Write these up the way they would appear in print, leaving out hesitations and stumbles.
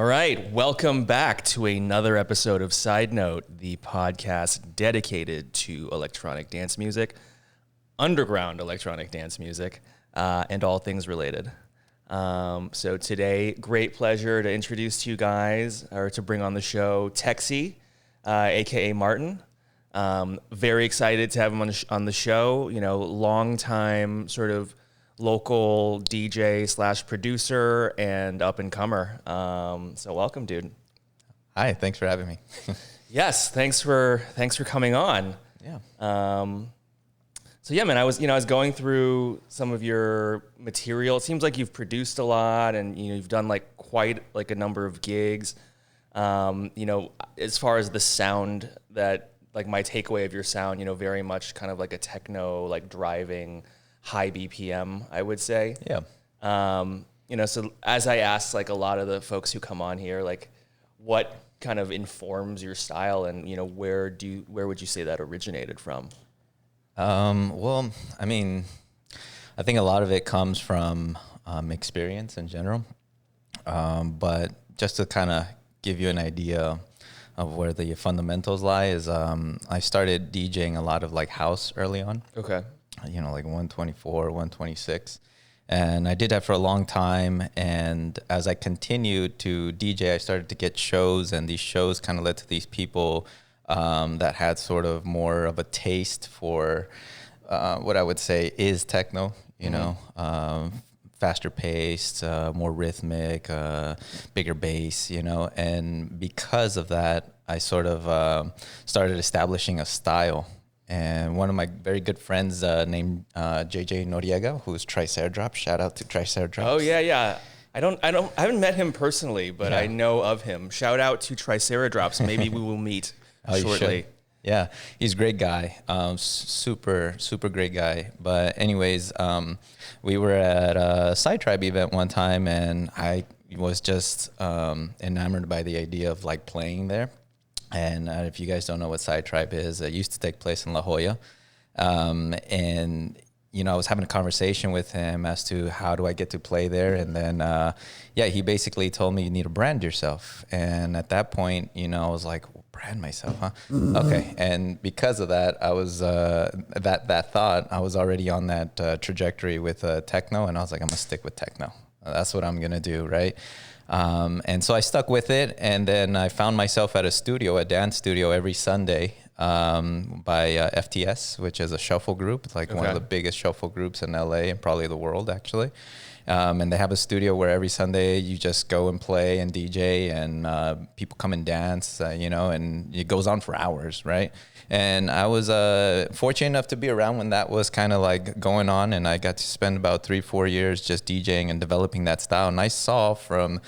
right, welcome back to another episode of Side Note, the podcast dedicated to electronic dance music, underground electronic dance music, and all things related. So today, great pleasure to introduce to you guys, or to bring on the show, Techsi, aka Martin. Very excited to have him on the show. You know, long time sort of local DJ / producer and up and comer. So welcome, dude. Hi, thanks for having me. Yes, thanks for coming on. Yeah. So yeah, man, I was going through some of your material. It seems like you've produced a lot, and you've done quite a number of gigs. As far as the sound, that my takeaway of your sound, very much kind of like a techno, driving, high BPM, I would say. Yeah. So as I asked a lot of the folks who come on here, what kind of informs your style, and where would you say that originated from? Well, I mean, I think a lot of it comes from experience in general. But just to kind of give you an idea of where the fundamentals lie is I started DJing a lot of house early on. Okay. 124, 126. And I did that for a long time. And as I continued to DJ, I started to get shows, and these shows kind of led to these people that had sort of more of a taste for what I would say is techno, faster paced, more rhythmic, bigger bass, and because of that, I sort of started establishing a style. And one of my very good friends named JJ Noriega, who's Triceradrop. Shout out to Triceradrop. Oh yeah. I haven't met him personally, but yeah. I know of him. Shout out to Triceradrops. Maybe we will meet shortly. Yeah, he's a great guy. Super great guy. But anyways, we were at a Side Tribe event one time, and I was just enamored by the idea of playing there. And if you guys don't know what Side Tribe is, it used to take place in La Jolla. And, I was having a conversation with him as to how do I get to play there. And then, he basically told me you need to brand yourself. And at that point, I was like, brand myself, huh? Okay. And because of that, I was, that thought, I was already on that trajectory with techno. And I was like, I'm going to stick with techno. That's what I'm going to do, right? And so I stuck with it, and then I found myself at a dance studio every Sunday by FTS, which is a shuffle group. It's one of the biggest shuffle groups in LA and probably the world, actually. And they have a studio where every Sunday you just go and play and DJ, and people come and dance, and it goes on for hours, right? And I was fortunate enough to be around when that was kind of going on, and I got to spend about 3-4 years just DJing and developing that style. And I saw from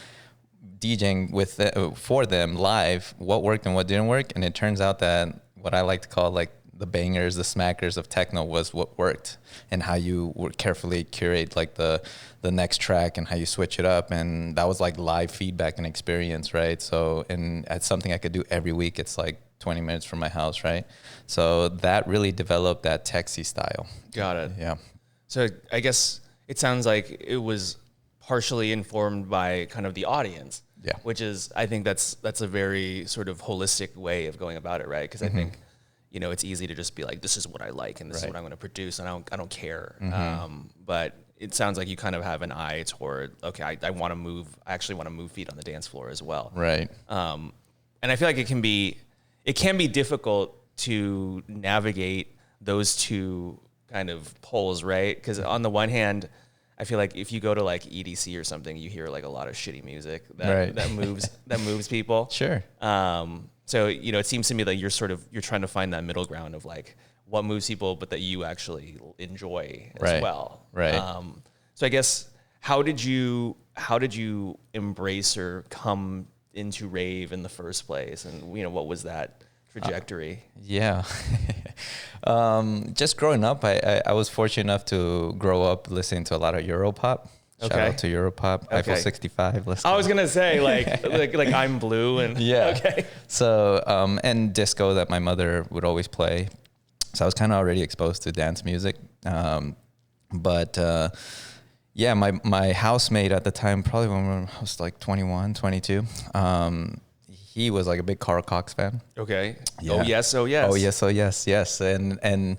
DJing for them live what worked and what didn't work, and it turns out that what I like to call the bangers, the smackers of techno was what worked, and how you would carefully curate the next track and how you switch it up. And that was live feedback and experience, right? So, and it's something I could do every week. It's 20 minutes from my house, right? So that really developed that Techsi style. Got it. Yeah. So I guess it sounds like it was partially informed by kind of the audience. Yeah. Which is, I think that's a very sort of holistic way of going about it, right? Because I think, it's easy to just be this is what I like, and this is what I'm going to produce, and I don't care. But it sounds like you kind of have an eye toward, okay, I want to move. I actually want to move feet on the dance floor as well. Right. And I feel like it can be difficult to navigate those two kind of poles, right? Because on the one hand, I feel like if you go to EDC or something, you hear a lot of shitty music that moves people. Sure. So it seems to me that you're trying to find that middle ground of what moves people, but that you actually enjoy as well. Right. So I guess how did you embrace or come into rave in the first place, and what was that trajectory? Just growing up, I was fortunate enough to grow up listening to a lot of Europop. Shout out to Europop, Eiffel 65. I was gonna say like I'm Blue and Okay. So and disco that my mother would always play. So I was kind of already exposed to dance music, but Yeah, my housemate at the time, probably when I was like 21, 22, he was like a big Carl Cox fan. Okay. Yeah. Oh yes, oh yes. Oh yes, oh yes, yes. And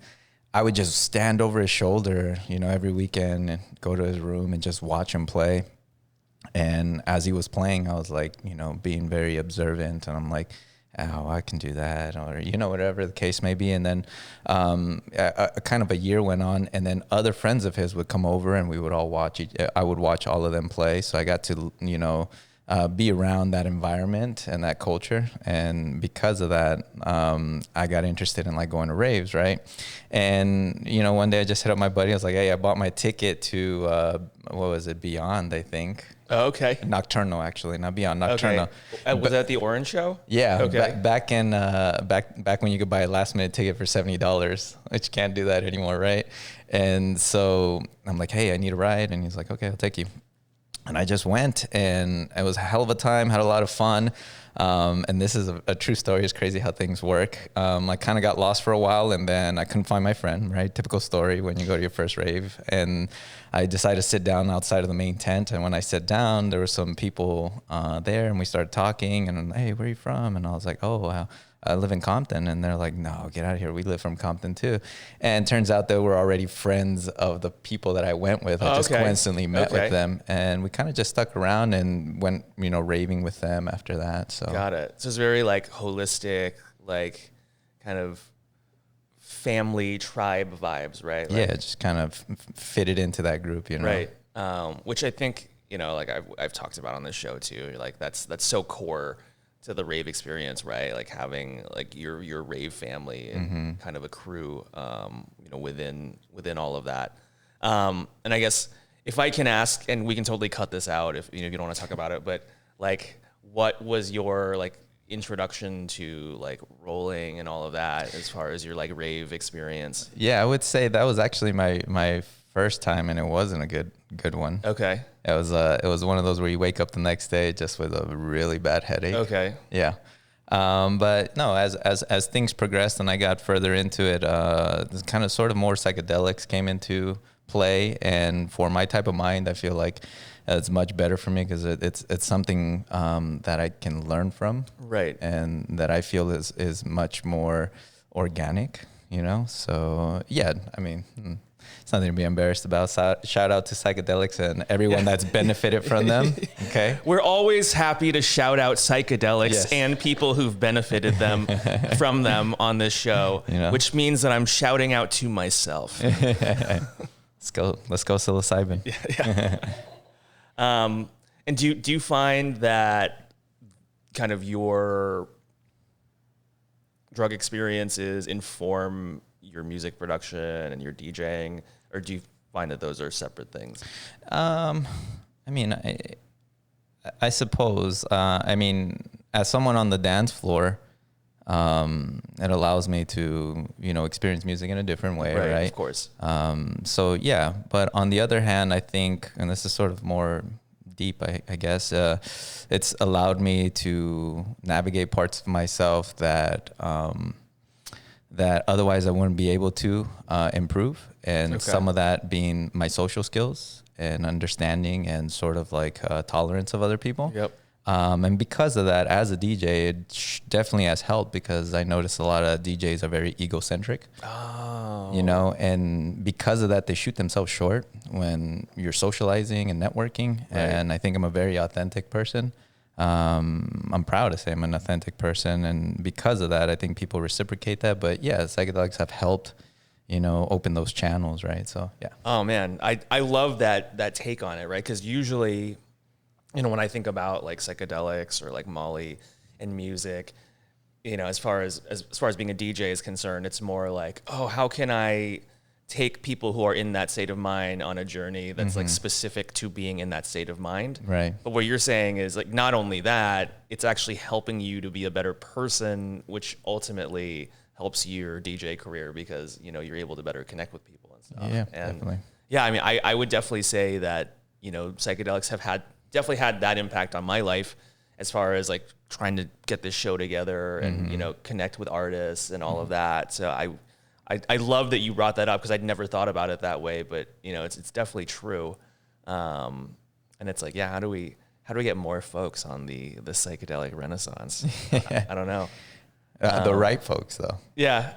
I would just stand over his shoulder, every weekend and go to his room and just watch him play. And as he was playing, I was like, being very observant, and I'm like, oh, I can do that, or whatever the case may be. And then kind of a year went on, and then other friends of his would come over, and we would all watch. I would watch all of them play, so I got to be around that environment and that culture. And because of that, I got interested in like going to raves, right? And one day I just hit up my buddy. I was like, hey, I bought my ticket to what was it, Beyond, I think. Oh, okay. Nocturnal, actually, not Beyond, Nocturnal. Okay. Was that the Orange Show? Yeah. Okay. Back when you could buy a last minute ticket for $70, which you can't do that anymore, right? And so I'm like, hey, I need a ride, and he's like, okay, I'll take you. And I just went, and it was a hell of a time, had a lot of fun. And this is a true story. It's crazy how things work. I kind of got lost for a while, and then I couldn't find my friend, right? Typical story when you go to your first rave. And I decided to sit down outside of the main tent. And when I sat down, there were some people there, and we started talking. And I'm, hey, where are you from? And I was like, oh, wow. I live in Compton. And they're like, no, get out of here. We live from Compton too. And turns out they were already friends of the people that I went with. I just coincidentally met with them, and we kind of just stuck around and went, raving with them after that. So got it. So it's very like holistic, like kind of family tribe vibes, right? Like, yeah, just kind of fitted into that group, Right. Which I think, like I've talked about on this show too. Like that's so core to the rave experience, right? Like having like your rave family and kind of a crew, within all of that. And I guess if I can ask, and we can totally cut this out if you don't want to talk about it, but like, what was your like introduction to like rolling and all of that as far as your like rave experience? Yeah, I would say that was actually my first time, and it wasn't a good one. Okay. It was one of those where you wake up the next day just with a really bad headache. Okay. Yeah. But no, as things progressed and I got further into it, kind of sort of more psychedelics came into play. And for my type of mind, I feel like it's much better for me because it's something that I can learn from. Right. And that I feel is much more organic, So yeah, I mean, it's nothing to be embarrassed about. Shout out to psychedelics and everyone that's benefited from them. Okay. We're always happy to shout out psychedelics and people who've benefited from them on this show, which means that I'm shouting out to myself. Let's go psilocybin. And do you find that kind of your drug experiences inform your music production and your DJing, or do you find that those are separate things? I mean, I suppose, as someone on the dance floor, it allows me to, experience music in a different way, right? Of course. So yeah, but on the other hand, I think, and this is sort of more deep, I guess, it's allowed me to navigate parts of myself that otherwise I wouldn't be able to improve. And some of that being my social skills and understanding and sort of like tolerance of other people. Yep. And because of that, as a DJ, it definitely has helped because I notice a lot of DJs are very egocentric. Oh. And because of that, they shoot themselves short when you're socializing and networking. Right. And I think I'm a very authentic person. I'm proud to say I'm an authentic person. And because of that, I think people reciprocate that. But yeah, psychedelics have helped, open those channels, right? So, yeah. Oh, man. I love that take on it, right? Because usually, when I think about like psychedelics or like Molly and music, as far as being a DJ is concerned, it's more like, oh, how can I take people who are in that state of mind on a journey that's like specific to being in that state of mind. Right. But what you're saying is like, not only that, it's actually helping you to be a better person, which ultimately helps your DJ career because, you're able to better connect with people and stuff. Yeah, and definitely. Yeah, I mean, I would definitely say that, psychedelics have definitely had that impact on my life as far as like trying to get this show together and, connect with artists and all of that. So I love that you brought that up because I'd never thought about it that way, but it's definitely true. And it's like, how do we get more folks on the psychedelic renaissance? I don't know. The right folks, though. Yeah.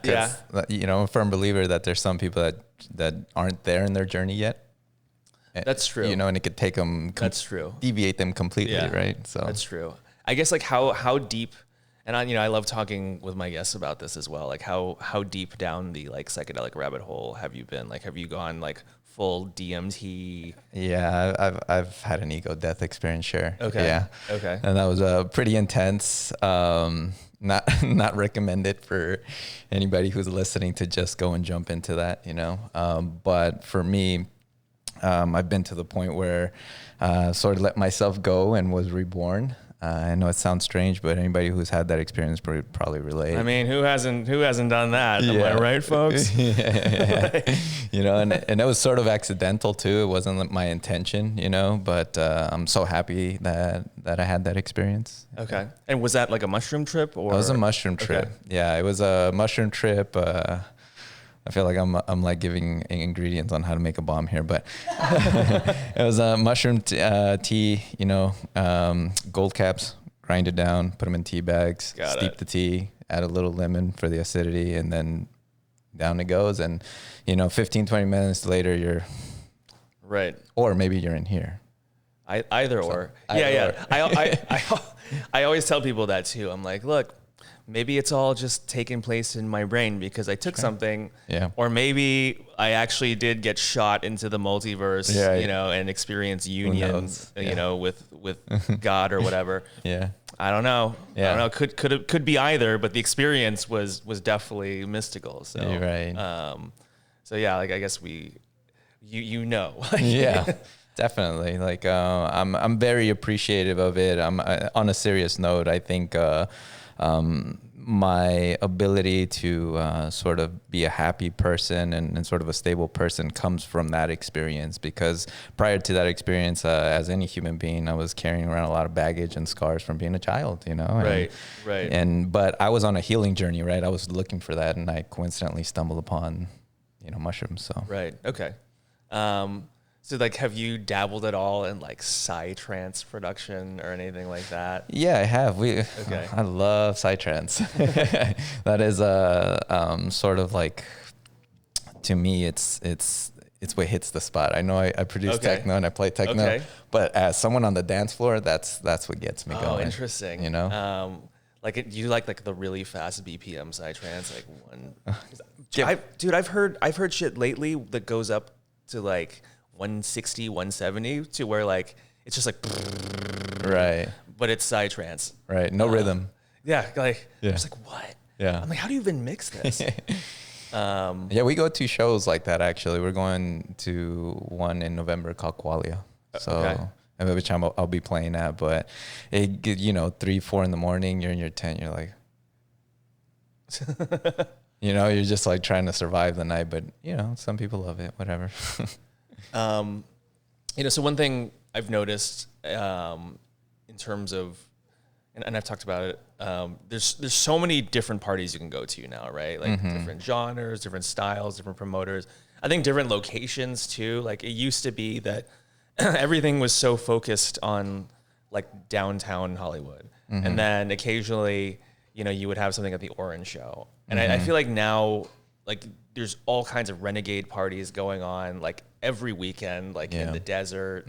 You know, I'm a firm believer that there's some people that aren't there in their journey yet. That's true. You know, and it could take them. That's true. Deviate them completely, right? So that's true. I guess like how deep, and I love talking with my guests about this as well. Like how deep down the like psychedelic rabbit hole have you been? Like, have you gone like full DMT? Yeah, I've had an ego death experience. Sure. Okay. Yeah. Okay. And that was pretty intense. Not recommended for anybody who's listening to just go and jump into that. You know, but for me, I've been to the point where sort of let myself go and was reborn. I know it sounds strange, but anybody who's had that experience probably relate. I mean, who hasn't done that? Am I right, folks? Yeah. You know, and it was sort of accidental too. It wasn't my intention, you know, but I'm so happy that I had that experience. Okay. And was that like a mushroom trip, or? It was a mushroom trip. Okay. Yeah, it was a mushroom trip. I feel like I'm like giving ingredients on how to make a bomb here, but it was a mushroom tea, you know, gold caps, grind it down, put them in tea bags, steep the tea, add a little lemon for the acidity, and then down it goes. And, you know, 15, 20 minutes later, you're right. Or maybe you're in here. Either or. I always tell people that too. I'm like, look, maybe it's all just taking place in my brain because I took something, or maybe I actually did get shot into the multiverse, you know, and experience union, you know, with God or whatever. I don't know. I don't know. Could be either, but the experience was definitely mystical. So, so yeah, like I guess you know. Yeah. Definitely. Like I'm very appreciative of it. I'm on a serious note. I think my ability to sort of be a happy person and sort of a stable person comes from that experience, because prior to that experience, as any human being, I was carrying around a lot of baggage and scars from being a child, you know? Right. But I was on a healing journey, right? I was looking for that, and I coincidentally stumbled upon, you know, mushrooms. So. Right. Okay. So like, have you dabbled at all in like psytrance production or anything like that? Yeah, I have. I love psytrance. That is sort of like, to me, it's what hits the spot. I know I produce techno and I play techno, but as someone on the dance floor, that's what gets me going. Oh, interesting. You know, do you like the really fast BPM psytrance? Like one, I've heard shit lately that goes up to like 160, 170 to where like it's just like right, but it's psytrance, right? No rhythm. Yeah, like I was like, what? Yeah, I'm like, how do you even mix this? Yeah, we go to shows like that. Actually, we're going to one in November called Qualia. So which I'll be playing at, but it, you know, 3, 4 in the morning, you're in your tent, you're like, you know, you're just like trying to survive the night, but you know, some people love it, whatever. You know, so one thing I've noticed in terms of, and I've talked about it, there's so many different parties you can go to now, right? Like different genres, different styles, different promoters. I think different locations too. Like it used to be that everything was so focused on like downtown Hollywood. And then occasionally, you know, you would have something at the Orange Show. And I feel like now, like there's all kinds of renegade parties going on like every weekend, like in the desert.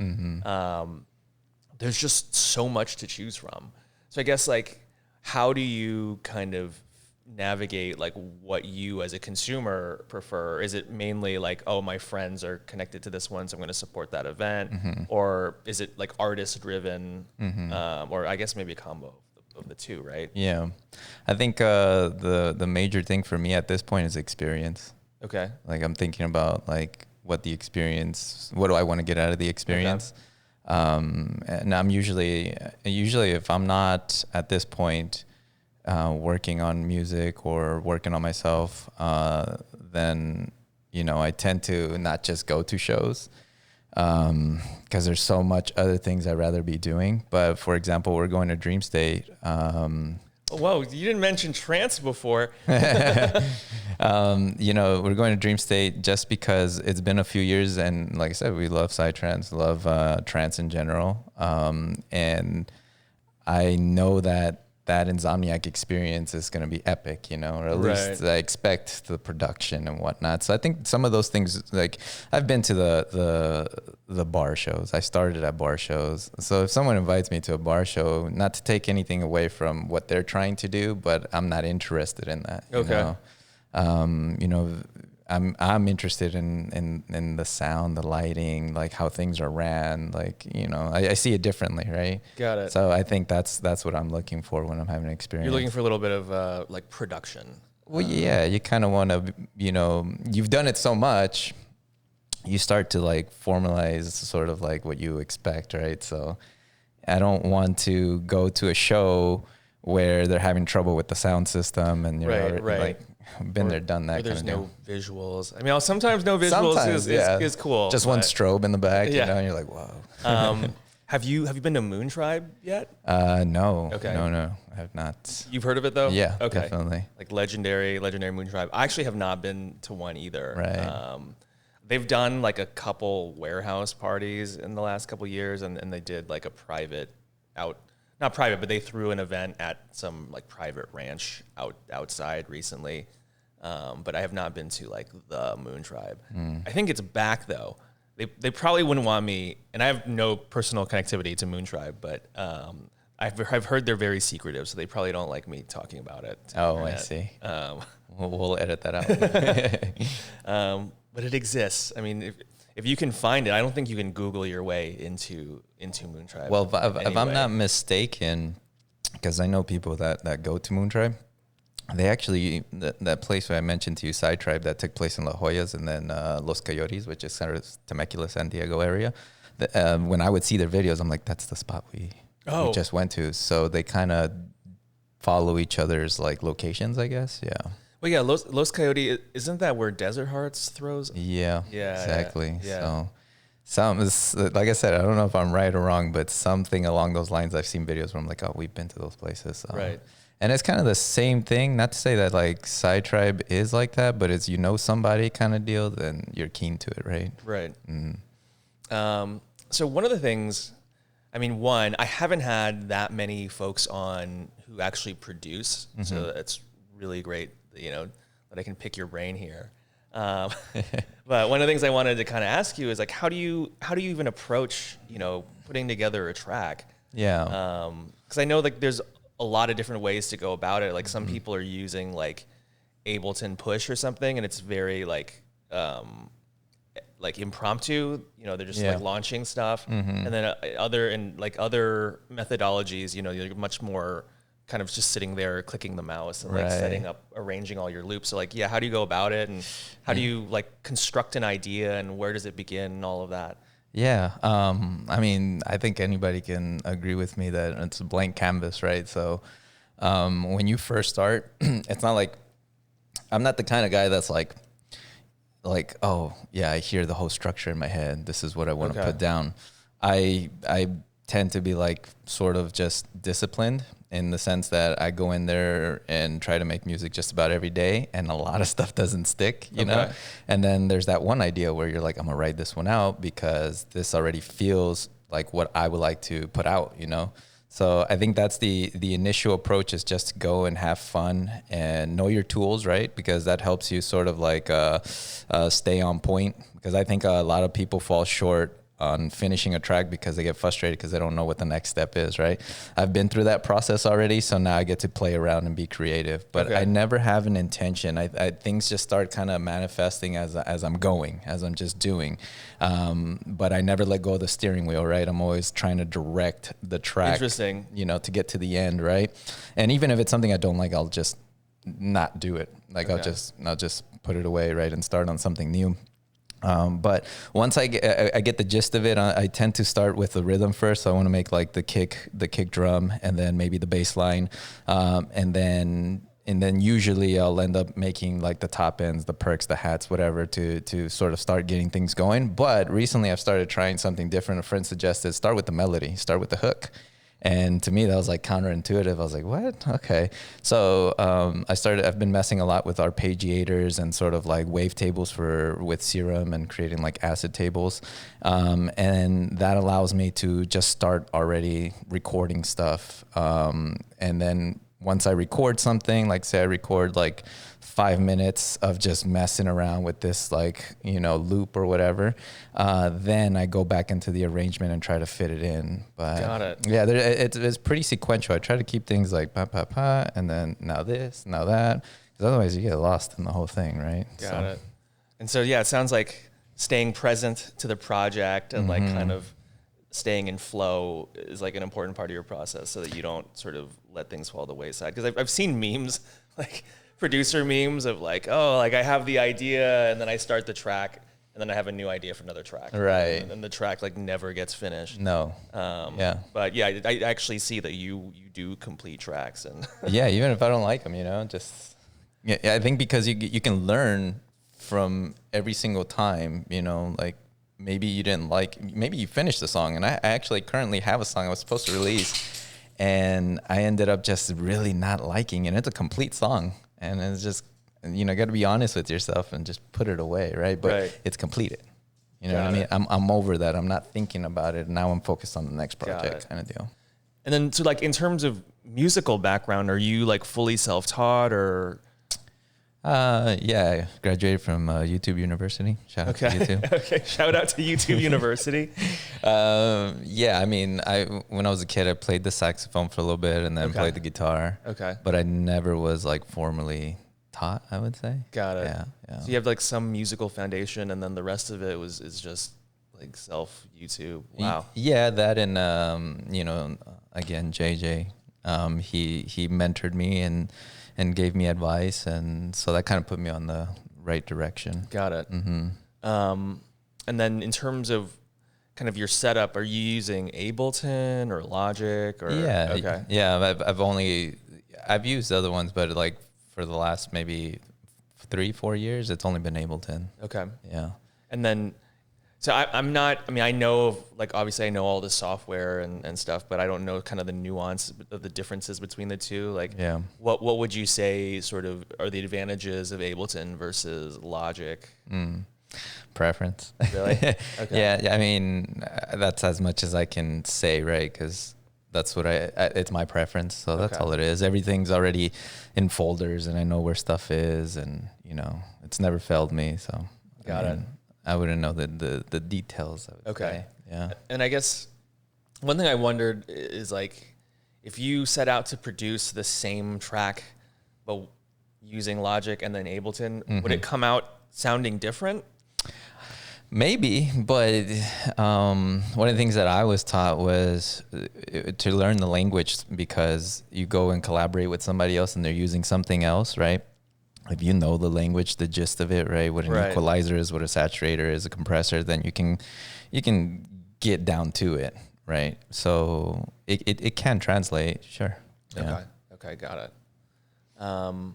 There's just so much to choose from. So I guess like, how do you kind of navigate like what you as a consumer prefer? Is it mainly like, oh, my friends are connected to this one, so I'm going to support that event? Or is it like artist driven? Or I guess maybe a combo of the two, right? Yeah. I think the major thing for me at this point is experience. Okay. Like I'm thinking about like what do I want to get out of the experience? And I'm usually if I'm not at this point working on music or working on myself, then, you know, I tend to not just go to shows because there's so much other things I'd rather be doing. But for example, we're going to Dream State. Whoa, you didn't mention trance before. You know, we're going to Dream State just because it's been a few years, and like I said, we love psytrance, love trance in general, and I know that Insomniac experience is going to be epic, you know, or at least I expect the production and whatnot. So I think some of those things, like I've been to the bar shows. I started at bar shows. So if someone invites me to a bar show, not to take anything away from what they're trying to do, but I'm not interested in that. Okay. You know, I'm interested in the sound, the lighting, like how things are ran, like, you know, I see it differently, right? Got it. So I think that's what I'm looking for when I'm having an experience. You're looking for a little bit of like production. Well, yeah, you kind of want to, you know, you've done it so much, you start to like formalize sort of like what you expect, right? So I don't want to go to a show where they're having trouble with the sound system and you're like, been there, done that. There's kind of no visuals. I mean, sometimes no visuals is cool. Just one strobe in the back, you know, and you're like, whoa. Have you been to Moon Tribe yet? No. Okay. No, I have not. You've heard of it though? Yeah, okay. Definitely. Like legendary Moon Tribe. I actually have not been to one either. Right. They've done like a couple warehouse parties in the last couple years, and they did like a not private, but they threw an event at some like private ranch outside recently. But I have not been to like the Moon Tribe. I think it's back though. They probably wouldn't want me, and I have no personal connectivity to Moon Tribe, but I've heard they're very secretive, so they probably don't like me talking about it. Oh, I see. We'll edit that out. But it exists. I mean, if you can find it, I don't think you can Google your way into Moon Tribe. Well, if I'm not mistaken, because I know people that go to Moon Tribe, they actually, that place where I mentioned to you, Side Tribe, that took place in La Jolla's and then Los Coyotes, which is sort of Temecula, San Diego area. When I would see their videos, I'm like, that's the spot we just went to. So they kind of follow each other's like locations, I guess. Yeah. Well, yeah, Los Coyote, isn't that where Desert Hearts throws? Yeah, exactly. Yeah. So like I said, I don't know if I'm right or wrong, but something along those lines, I've seen videos where I'm like, oh, we've been to those places. Right. And it's kind of the same thing. Not to say that like Side Tribe is like that, but it's, you know, somebody kind of deal, then you're keen to it, right? Right. So one of the things, I mean, I haven't had that many folks on who actually produce, so it's really great, you know, that I can pick your brain here. But one of the things I wanted to kind of ask you is like, how do you even approach, you know, putting together a track? Yeah. Because I know like there's a lot of different ways to go about it. Like some people are using like Ableton Push or something, and it's very like impromptu. You know, they're just like launching stuff, and then other methodologies. You know, you're much more kind of just sitting there clicking the mouse and like setting up, arranging all your loops. So like, how do you go about it, and how do you like construct an idea, and where does it begin, and all of that? Yeah. I mean, I think anybody can agree with me that it's a blank canvas, right? So when you first start, it's not like, I'm not the kind of guy that's like, oh yeah, I hear the whole structure in my head. This is what I want to put down. I tend to be like sort of just disciplined in the sense that I go in there and try to make music just about every day, and a lot of stuff doesn't stick, you know? And then there's that one idea where you're like, I'm gonna write this one out because this already feels like what I would like to put out, you know? So I think that's the initial approach, is just to go and have fun and know your tools, right? Because that helps you sort of like stay on point. Because I think a lot of people fall short on finishing a track because they get frustrated because they don't know what the next step is, right? I've been through that process already, so now I get to play around and be creative. But I never have an intention. Things just start kind of manifesting as I'm going, as I'm just doing. But I never let go of the steering wheel, right? I'm always trying to direct the track, you know, to get to the end, right? And even if it's something I don't like, I'll just not do it. Like I'll just put it away, right, and start on something new. But once I get the gist of it, I tend to start with the rhythm first. So I want to make like the kick drum, and then maybe the bass line. And then usually I'll end up making like the top ends, the perks, the hats, whatever, to sort of start getting things going. But recently I've started trying something different. A friend suggested start with the melody, start with the hook. And to me, that was like counterintuitive. I was like, what? Okay. So I've been messing a lot with arpeggiators and sort of like wave tables with Serum and creating like acid tables. And that allows me to just start already recording stuff. And then once I record something, like say I record like 5 minutes of just messing around with this like, loop or whatever, then I go back into the arrangement and try to fit it in. But got it. Yeah, it's pretty sequential. I try to keep things like pa pa pa, and then now this, now that, because otherwise you get lost in the whole thing, right? Got it. And so yeah, it sounds like staying present to the project and like kind of staying in flow is like an important part of your process, so that you don't sort of let things fall to the wayside. Because I've seen memes like producer memes of like, oh, like I have the idea and then I start the track and then I have a new idea for another track. Right. And then the track like never gets finished. No. Yeah. But yeah, I actually see that you do complete tracks and Yeah, even if I don't like them, just yeah. I think because you can learn from every single time, like maybe you finished the song, and I actually currently have a song I was supposed to release, and I ended up just really not liking it. It's a complete song. And it's just, got to be honest with yourself and just put it away, right? But It's completed. You know what I mean? I'm over that. I'm not thinking about it. Now I'm focused on the next project kind of deal. And then, so like in terms of musical background, are you like fully self-taught or? Yeah, I graduated from YouTube University. Shout out to YouTube. Okay, shout out to YouTube University. Yeah, I mean, when I was a kid, I played the saxophone for a little bit and then played the guitar. Okay. But I never was like formally taught, I would say. Got it. Yeah. So you have like some musical foundation, and then the rest of it is just like self YouTube. Wow. Yeah, that and again, JJ, he mentored me and gave me advice, and so that kind of put me on the right direction. Got it. Mm-hmm. And then in terms of kind of your setup, are you using Ableton or Logic or? Yeah. Okay. Yeah, I've used other ones, but like for the last maybe 3-4 years, it's only been Ableton. Okay. Yeah. And then, so I know of, like, obviously I know all the software and stuff, but I don't know kind of the nuance of the differences between the two. Like, yeah. What would you say sort of are the advantages of Ableton versus Logic? Preference. Really? Okay. Yeah. I mean, that's as much as I can say, right? Because that's what it's my preference. So that's all it is. Everything's already in folders and I know where stuff is, and it's never failed me. So Got it. I wouldn't know the details. I would say. Yeah. And I guess one thing I wondered is like, if you set out to produce the same track, but using Logic and then Ableton, would it come out sounding different? Maybe, but one of the things that I was taught was to learn the language, because you go and collaborate with somebody else and they're using something else, right? If you know the language, the gist of it, right? What an equalizer is, what a saturator is, a compressor, then you can get down to it, right? So it can translate, sure. Yeah. Okay, got it. And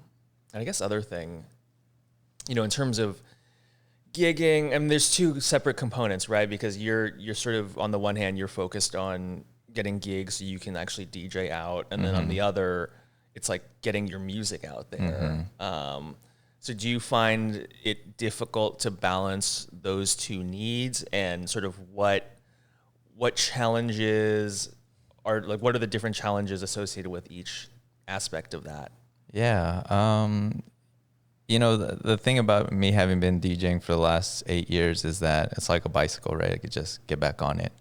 I guess other thing, in terms of gigging, I mean, there's two separate components, right? Because you're sort of, on the one hand, you're focused on getting gigs so you can actually DJ out, and then on the other, it's like getting your music out there. So do you find it difficult to balance those two needs, and sort of what challenges are, like, what are the different challenges associated with each aspect of that? Yeah. The thing about me having been DJing for the last 8 years is that it's like a bicycle, right? I could just get back on it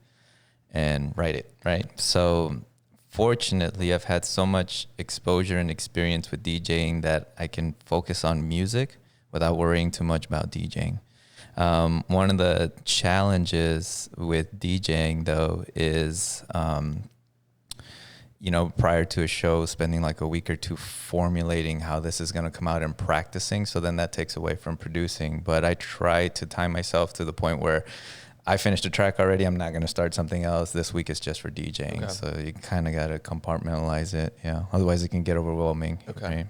and ride it, right? So fortunately, I've had so much exposure and experience with DJing that I can focus on music without worrying too much about DJing. One of the challenges with DJing, though, is prior to a show, spending like a week or two formulating how this is going to come out and practicing. So then that takes away from producing. But I try to time myself to the point where I finished a track already. I'm not going to start something else. This week is just for DJing. Okay. So you kind of got to compartmentalize it. Yeah. Otherwise it can get overwhelming. Okay. Right?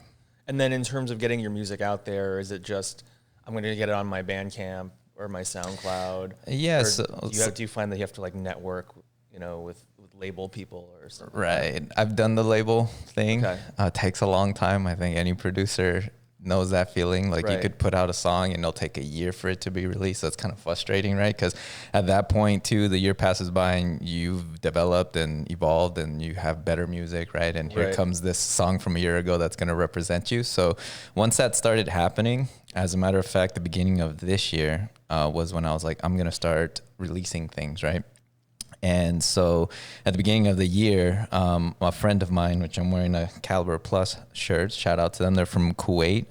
And then in terms of getting your music out there, is it just, I'm going to get it on my Bandcamp or my SoundCloud? Yes. Yeah, do you find that you have to like network, with label people or something. Right. I've done the label thing. Okay. Takes a long time. I think any producer knows that feeling. Like you Right. could put out a song and it'll take a year for it to be released. So it's kind of frustrating, right? Because at that point too, the year passes by and you've developed and evolved and you have better music, right? And here Right. comes this song from a year ago that's going to represent you. So once that started happening, as a matter of fact, the beginning of this year was when I was like, I'm going to start releasing things, right? And so at the beginning of the year, a friend of mine, which I'm wearing a Caliber Plus shirt, shout out to them. They're from Kuwait,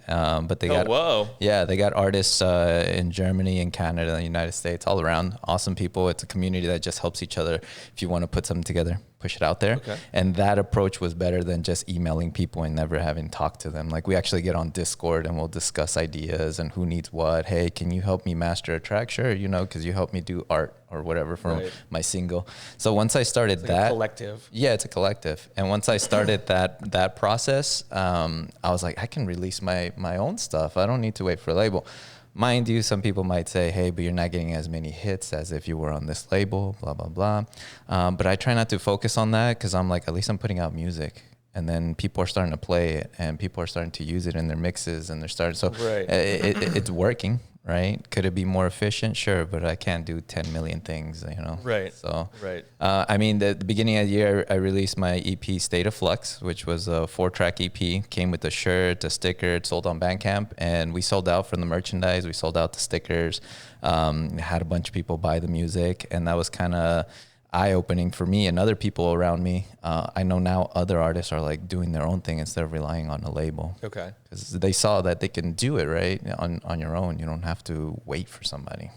but they they got artists in Germany and Canada, and the United States, all around. Awesome people. It's a community that just helps each other. If you want to put something together, push it out there. Okay. And that approach was better than just emailing people and never having talked to them. Like we actually get on Discord and we'll discuss ideas and who needs what. Hey, can you help me master a track? Sure, because you helped me do art or whatever from my single. So once I started It's like that a collective. Yeah, it's a collective. And once I started that process, I was like, I can release my own stuff. I don't need to wait for a label. Mind you, some people might say, hey, but you're not getting as many hits as if you were on this label, blah, blah, blah. But I try not to focus on that because I'm like, at least I'm putting out music. And then people are starting to play it and people are starting to use it in their mixes and they're starting. So it's working, right? Could it be more efficient? Sure, but I can't do 10 million things, Right. So, right. I mean, the beginning of the year, I released my EP, State of Flux, which was a 4-track EP. Came with a shirt, a sticker. It sold on Bandcamp, and we sold out from the merchandise. We sold out the stickers. Had a bunch of people buy the music, and that was kind of eye-opening for me and other people around me. I know now other artists are like doing their own thing instead of relying on a label. Okay. Because they saw that they can do it right on your own. You don't have to wait for somebody.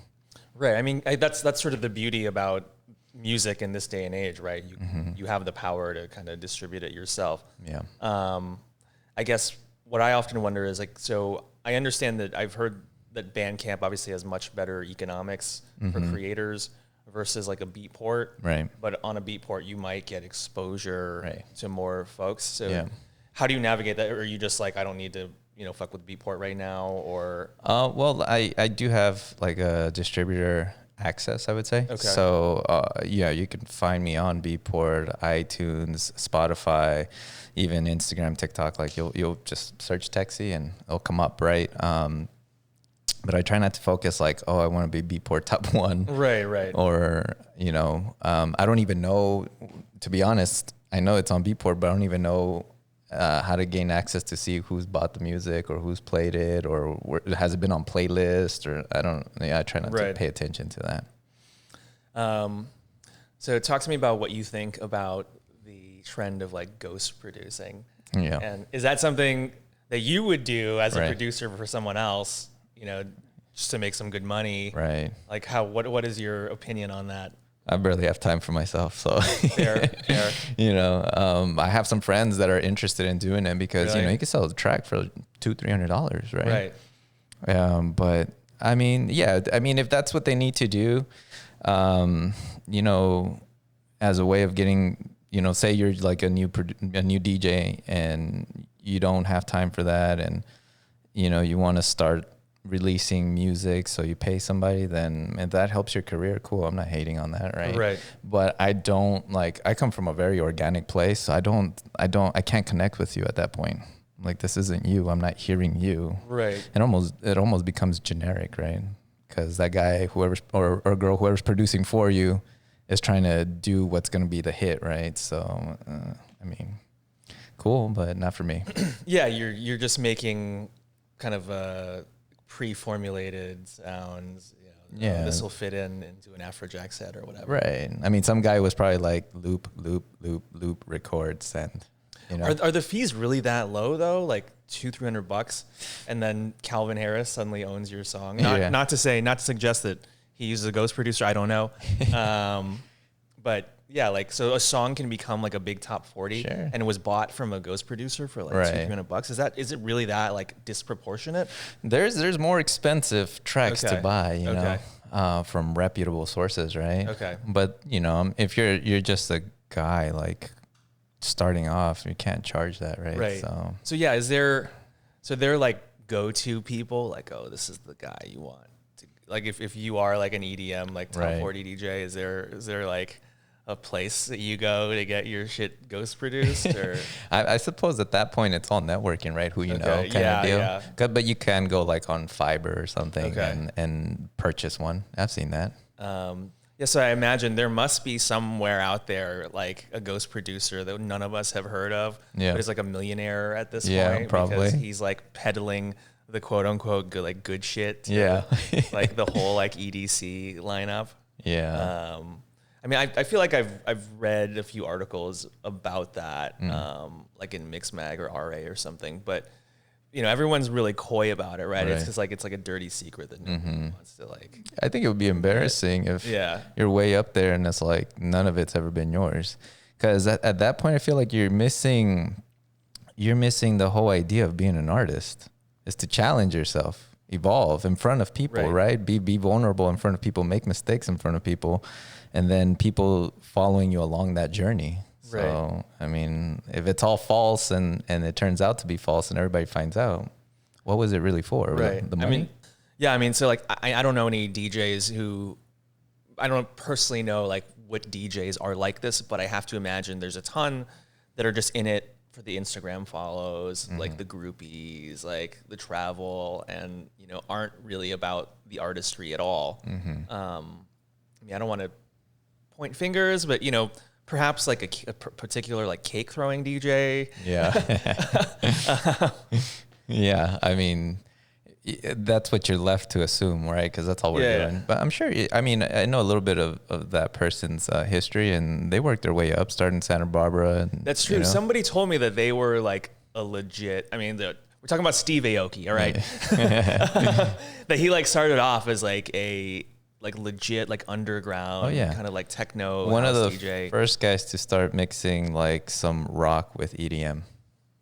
Right. I mean, that's sort of the beauty about music in this day and age, right? You have the power to kind of distribute it yourself. Yeah. I guess what I often wonder is like, so I understand that I've heard that Bandcamp obviously has much better economics for creators versus like a Beatport. Right. But on a Beatport, you might get exposure to more folks. So Yeah. how do you navigate that? Or are you just like, I don't need to, fuck with Beatport right now? Or well, I do have like a distributor access, I would say. Okay. So you can find me on Beatport, iTunes, Spotify, even Instagram, TikTok. Like you'll just search Techsi and it'll come up, right? But I try not to focus like, I want to be Beatport top 1. Right. Or, I don't even know, to be honest, I know it's on Beatport, but I don't even know how to gain access to see who's bought the music or who's played it or has it been on playlist or I try not to pay attention to that. So talk to me about what you think about the trend of like ghost producing. Yeah. And is that something that you would do as a producer for someone else, just to make some good money? Right. Like what is your opinion on that? I barely have time for myself. So, Fair. I have some friends that are interested in doing it because, Really? you can sell the track for $200-$300, right? Right. But I mean, if that's what they need to do, as a way of getting, say you're like a new DJ and you don't have time for that and, you want to start releasing music so you pay somebody, then if that helps your career, cool. I'm not hating on that, right? But I come from a very organic place, so I can't connect with you at that point. Like, this isn't you. I'm not hearing you. Right. It almost becomes generic, right? Because that guy, or girl, whoever's producing for you is trying to do what's going to be the hit, right? So, I mean, cool, but not for me. Yeah, you're just making kind of pre-formulated sounds. This will fit into an Afrojack set or whatever. Right. I mean, some guy was probably like loop, record, send. Are the fees really that low though? Like $200-$300, and then Calvin Harris suddenly owns your song. Not to suggest that he uses a ghost producer. I don't know. But yeah, like, so a song can become like a big top 40 and it was bought from a ghost producer for like $200-$300. Is it really that like disproportionate? There's more expensive tracks to buy, from reputable sources, right? Okay. But if you're just a guy like starting off, you can't charge that, right? Right. So yeah, so they're like go-to people, like, oh, this is the guy you want to, like, if you are like an EDM like top 40 DJ, is there like, a place that you go to get your shit ghost produced? Or I suppose at that point it's all networking, right? Who you know, kind of deal. Yeah. But you can go like on Fiverr or something Okay. and purchase one. I've seen that. Yeah, so I imagine there must be somewhere out there like a ghost producer that none of us have heard of, Yeah. but is like a millionaire at this Yeah, point probably. because he's like peddling the quote unquote good shit to Yeah. like the whole like EDC lineup. Yeah. I mean, I feel like I've read a few articles about that, like in Mixmag or RA or something, but you know, everyone's really coy about it, right? It's just like, it's like a dirty secret that nobody wants to like. I think it would be embarrassing if you're way up there and it's like none of it's ever been yours. Because at that point, I feel like you're missing the whole idea of being an artist is to challenge yourself, evolve in front of people, right? Be vulnerable in front of people, make mistakes in front of people, and then people following you along that journey. So, I mean, if it's all false and it turns out to be false and everybody finds out, what was it really for? Right. The money? I mean, so like, I don't know any DJs who, I don't personally know like what DJs are like this, but I have to imagine there's a ton that are just in it for the Instagram follows, like the groupies, like the travel, and, you know, aren't really about the artistry at all. I mean, I don't want to point fingers, but, you know, perhaps like a particular like cake throwing DJ. Yeah. Yeah. I mean, that's what you're left to assume, right? Because that's all we're doing. But I'm sure, I mean, I know a little bit of that person's history, and they worked their way up, starting in Santa Barbara. And, that's true. You know? Somebody told me that they were like a legit, I mean, we're talking about Steve Aoki, all right? That he like started off as like a like legit like underground kind of like techno one of the DJ. First guys to start mixing like some rock with EDM.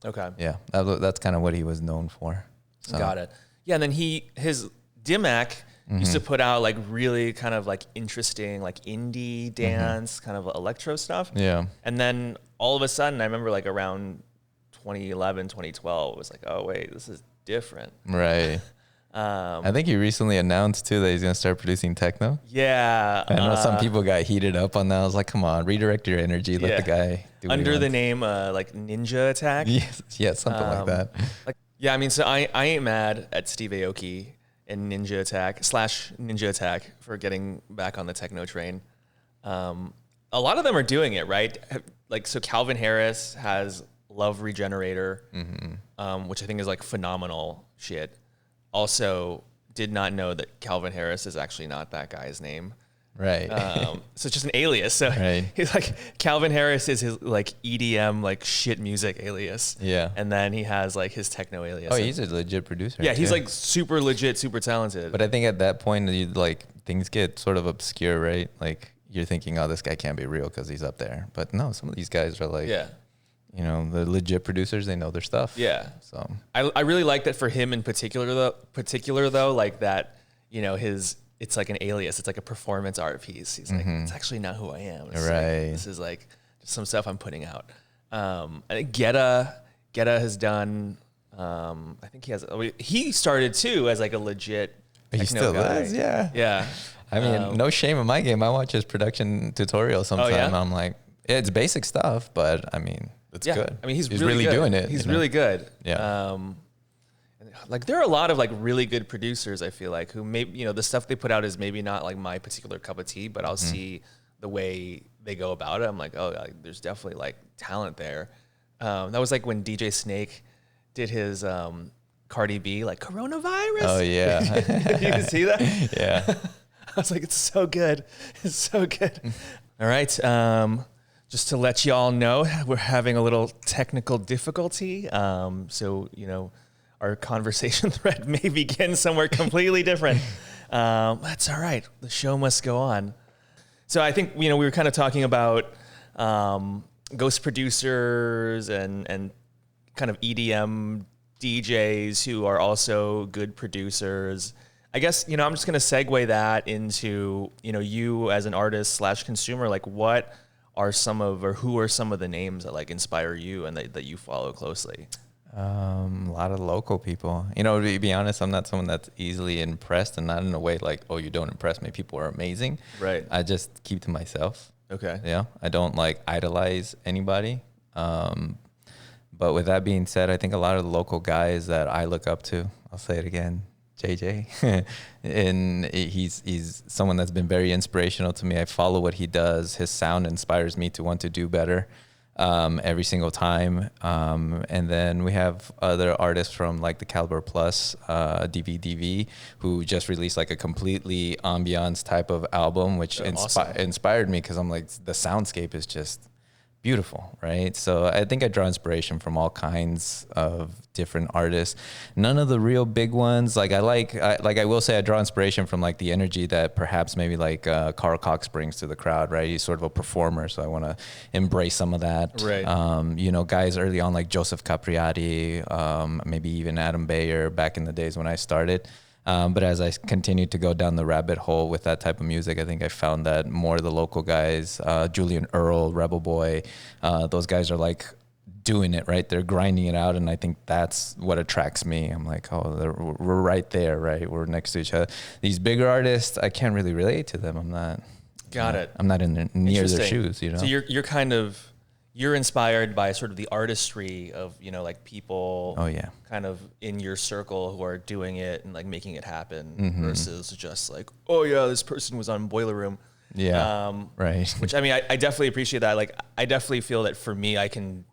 Okay. Yeah, that's kind of what he was known for. So. Got it. Yeah, and then his Dimac used to put out like really kind of like interesting like indie dance kind of electro stuff. Yeah. And then all of a sudden I remember like around 2011, 2012 it was like, oh wait, this is different. Right. I think he recently announced too that he's gonna start producing techno. Yeah, I know some people got heated up on that. I was like, come on, redirect your energy. Let the guy do under the name like Ninja Attack. Yes, something like that. Like, yeah, I mean, so I ain't mad at Steve Aoki and Ninja Attack / Ninja Attack for getting back on the techno train. A lot of them are doing it right. Like, so Calvin Harris has Love Regenerator, which I think is like phenomenal shit. Also, did not know that Calvin Harris is actually not that guy's name. Right. So it's just an alias. So he's like, Calvin Harris is his like EDM, like shit music alias. Yeah. And then he has like his techno alias. Oh, he's a legit producer. Yeah, he's like super legit, super talented. But I think at that point, like things get sort of obscure, right? Like you're thinking, oh, this guy can't be real because he's up there. But no, some of these guys are like, you know, the legit producers, they know their stuff. Yeah. So I really like that for him in particular though, like that, you know, it's like an alias. It's like a performance art piece. He's like, it's actually not who I am. It's like, this is like just some stuff I'm putting out. I think Geta has done, I think he started too as like a legit techno he still guy. is, yeah. Yeah. I mean, no shame in my game. I watch his production tutorial sometime. And I'm like, it's basic stuff, but I mean, it's good. I mean, he's really good. doing it. He's really good. Yeah. Like there are a lot of like really good producers, I feel like, who maybe, you know, the stuff they put out is maybe not like my particular cup of tea, but I'll see the way they go about it. I'm like, oh, there's definitely like talent there. That was like when DJ Snake did his Cardi B, like coronavirus. Oh yeah. You can see that? Yeah. I was like, it's so good. It's so good. All right. Just to let y'all know, we're having a little technical difficulty. So, you know, our conversation thread may begin somewhere completely different. That's all right. The show must go on. So I think, you know, we were kind of talking about ghost producers and kind of EDM DJs who are also good producers. I guess, you know, I'm just going to segue that into, you know, you as an artist / consumer, like what are some of, or who are some of the names that like inspire you and that you follow closely? A lot of local people. You know, to be honest, I'm not someone that's easily impressed, and not in a way like, oh, you don't impress me. People are amazing. Right. I just keep to myself. Okay. Yeah, I don't like idolize anybody. But with that being said, I think a lot of the local guys that I look up to, I'll say it again, JJ, and he's someone that's been very inspirational to me. I follow what he does. His sound inspires me to want to do better every single time. And then we have other artists from like the Caliber Plus, DVDV, who just released like a completely ambiance type of album, which inspired me because I'm like, the soundscape is just beautiful, right? So I think I draw inspiration from all kinds of different artists. None of the real big ones. Like I will say I draw inspiration from like the energy that perhaps maybe like Carl Cox brings to the crowd, right? He's sort of a performer, so I want to embrace some of that. Right. Guys early on like Joseph Capriati, maybe even Adam Bayer back in the days when I started. But as I continued to go down the rabbit hole with that type of music, I think I found that more of the local guys, Julian Earl, Rebel Boy, those guys are like doing it, right? They're grinding it out. And I think that's what attracts me. I'm like, oh, we're right there, right? We're next to each other. These bigger artists, I can't really relate to them. I'm not. Got it. I'm not near their shoes, you know? So you're kind of, you're inspired by sort of the artistry of, like people kind of in your circle who are doing it and like making it happen versus just like, oh yeah, this person was on Boiler Room. Yeah. Right. Which I mean, I definitely appreciate that. Like, I definitely feel that for me, I can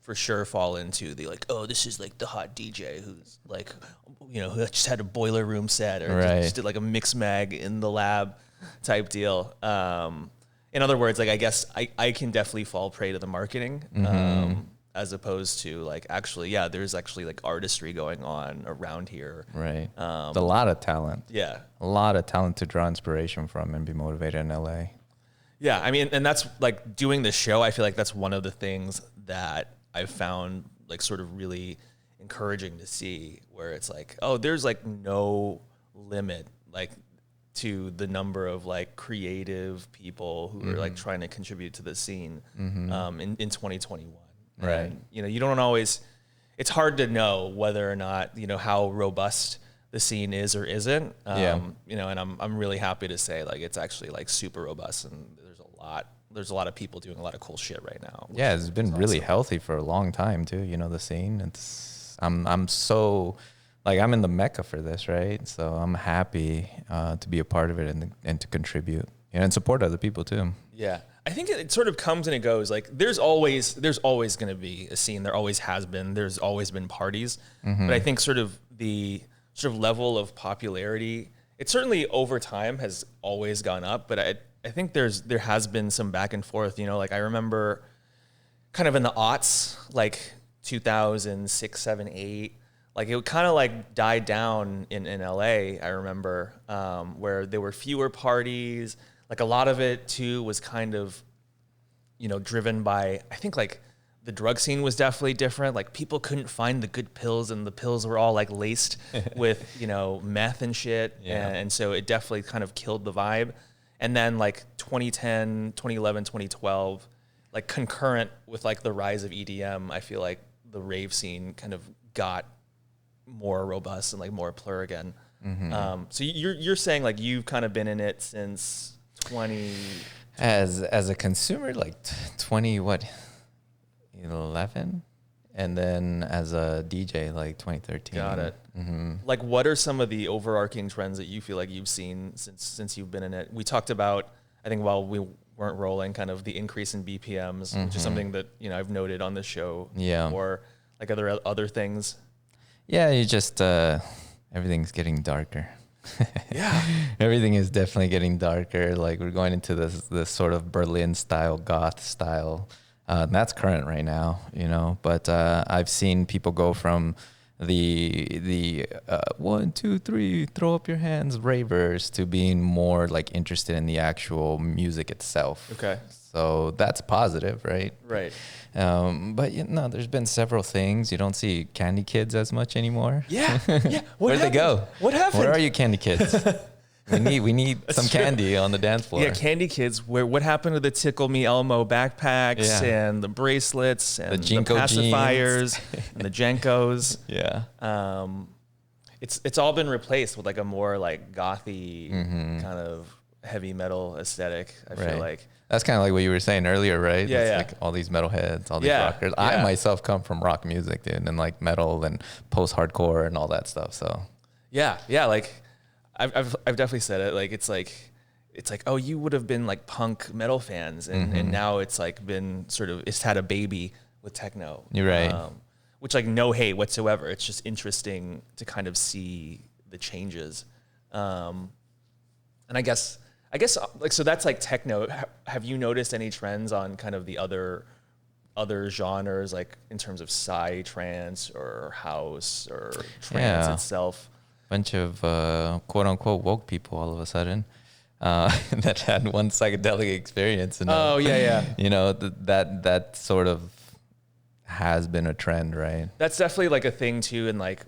for sure fall into the like, oh, this is like the hot DJ who's like, who just had a Boiler Room set or just did like a mix mag in the lab type deal. In other words, like, I guess I can definitely fall prey to the marketing, as opposed to like, actually, there's actually like artistry going on around here. Right. A lot of talent. Yeah. A lot of talent to draw inspiration from and be motivated in LA. Yeah. I mean, and that's like doing this show. I feel like that's one of the things that I've found like sort of really encouraging to see, where it's like, oh, there's like no limit, like, to the number of like creative people who are like trying to contribute to the scene in 2021. Right. And, you don't always, it's hard to know whether or not, how robust the scene is or isn't. And I'm really happy to say like, it's actually like super robust, and there's a lot of people doing a lot of cool shit right now. Yeah. It's been really healthy for a long time too. The scene, I'm so, like, I'm in the mecca for this, right? So I'm happy to be a part of it and to contribute and support other people too. Yeah, I think it sort of comes and it goes. Like, there's always going to be a scene. There always has been. There's always been parties. But I think sort of the level of popularity, it certainly over time has always gone up. But I think there has been some back and forth. Like I remember, kind of in the aughts, like 2006, 7, 8. Like it kind of like died down in LA, I remember, where there were fewer parties. Like a lot of it too was kind of, driven by, I think like the drug scene was definitely different. Like people couldn't find the good pills, and the pills were all like laced with, meth and shit. Yeah. And so it definitely kind of killed the vibe. And then like 2010, 2011, 2012, like concurrent with like the rise of EDM, I feel like the rave scene kind of got more robust and like more plur again. So you're saying like you've kind of been in it since 20 as a consumer, like 11, and then as a DJ like 2013. Got it. Like, what are some of the overarching trends that you feel like you've seen since you've been in it? We talked about, I think while we weren't rolling, kind of the increase in BPMs, which is something that I've noted on the show. Or like other things. Yeah, you just everything's getting darker. Yeah, everything is definitely getting darker. Like we're going into this sort of Berlin style, goth style. And that's current right now, But I've seen people go from the 1, 2, 3, throw up your hands, ravers, to being more like interested in the actual music itself. Okay. So that's positive, right? Right. But there's been several things. You don't see Candy Kids as much anymore. Yeah. Where'd they go? What happened? Where are you, Candy Kids? We need some candy on the dance floor. Yeah, Candy Kids. What happened to the Tickle Me Elmo backpacks and the bracelets and the pacifiers and the Jenkos? Yeah. It's all been replaced with like a more like gothy kind of heavy metal aesthetic. I Right. feel like. That's kind of like what you were saying earlier, right? Yeah, It's yeah. like all these metalheads, all these Yeah, rockers. yeah. I myself come from rock music, dude, and like metal and post-hardcore and all that stuff. So Yeah, yeah. Like, I've definitely said it. Like, it's like, oh, you would have been like punk metal fans, and now it's like been sort of, it's had a baby with techno. You're right. Which, like, no hate whatsoever. It's just interesting to kind of see the changes. And I guess like, so that's like techno. Have you noticed any trends on kind of the other genres, like in terms of psy trance or house or trance itself? Bunch of quote unquote woke people all of a sudden that had one psychedelic experience. And, Oh, yeah. you know, that sort of has been a trend, right? That's definitely like a thing too, in like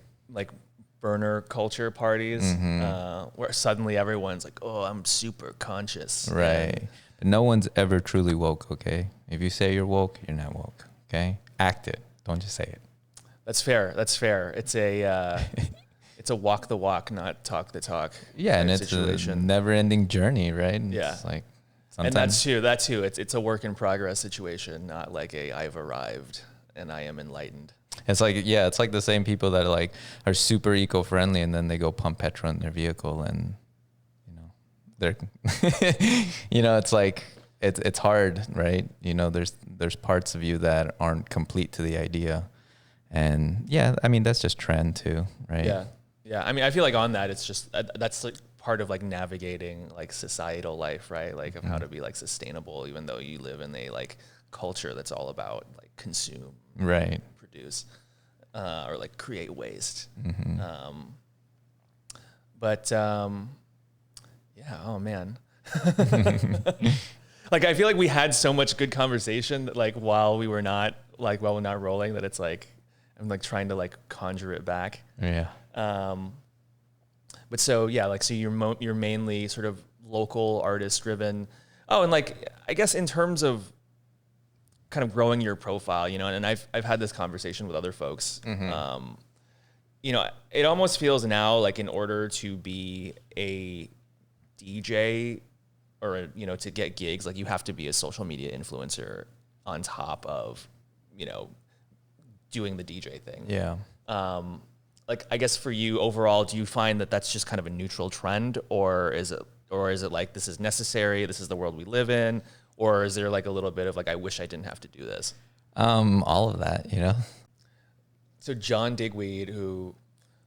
burner culture parties, where suddenly everyone's like, oh, I'm super conscious. Right. But no one's ever truly woke, okay? If you say you're woke, you're not woke, okay? Act it. Don't just say it. That's fair. It's a it's a walk the walk, not talk the talk. Yeah, and it's situation. a never-ending journey, right? Yeah. It's like And that too. It's a work in progress situation, not like I've arrived and I am enlightened. It's like, yeah, it's like the same people that are super eco-friendly and then they go pump petrol in their vehicle and, you know, they're, you know, it's like, it's hard, right? You know, there's parts of you that aren't complete to the idea. And yeah, I mean, that's just trend too, right? Yeah. Yeah. I mean, I feel like on that, it's just, that's like part of like navigating like societal life, right? Like of how to be like sustainable, even though you live in a like culture that's all about like consume. Right. Produce or like create waste. Yeah, oh man. Like, I feel like we had so much good conversation that like while we're not rolling, that it's like I'm like trying to like conjure it back. Yeah. But so yeah, like, so you're mainly sort of local artist driven. Oh, and like, I guess in terms of kind of growing your profile, you know, and I've had this conversation with other folks. You know, it almost feels now like in order to be a DJ or, you know, to get gigs, like you have to be a social media influencer on top of, you know, doing the DJ thing. Yeah. Like, I guess for you overall, do you find that that's just kind of a neutral trend, or is it like this is necessary, this is the world we live in, or is there like a little bit of like, I wish I didn't have to do this? All of that, you know. So John Digweed, who,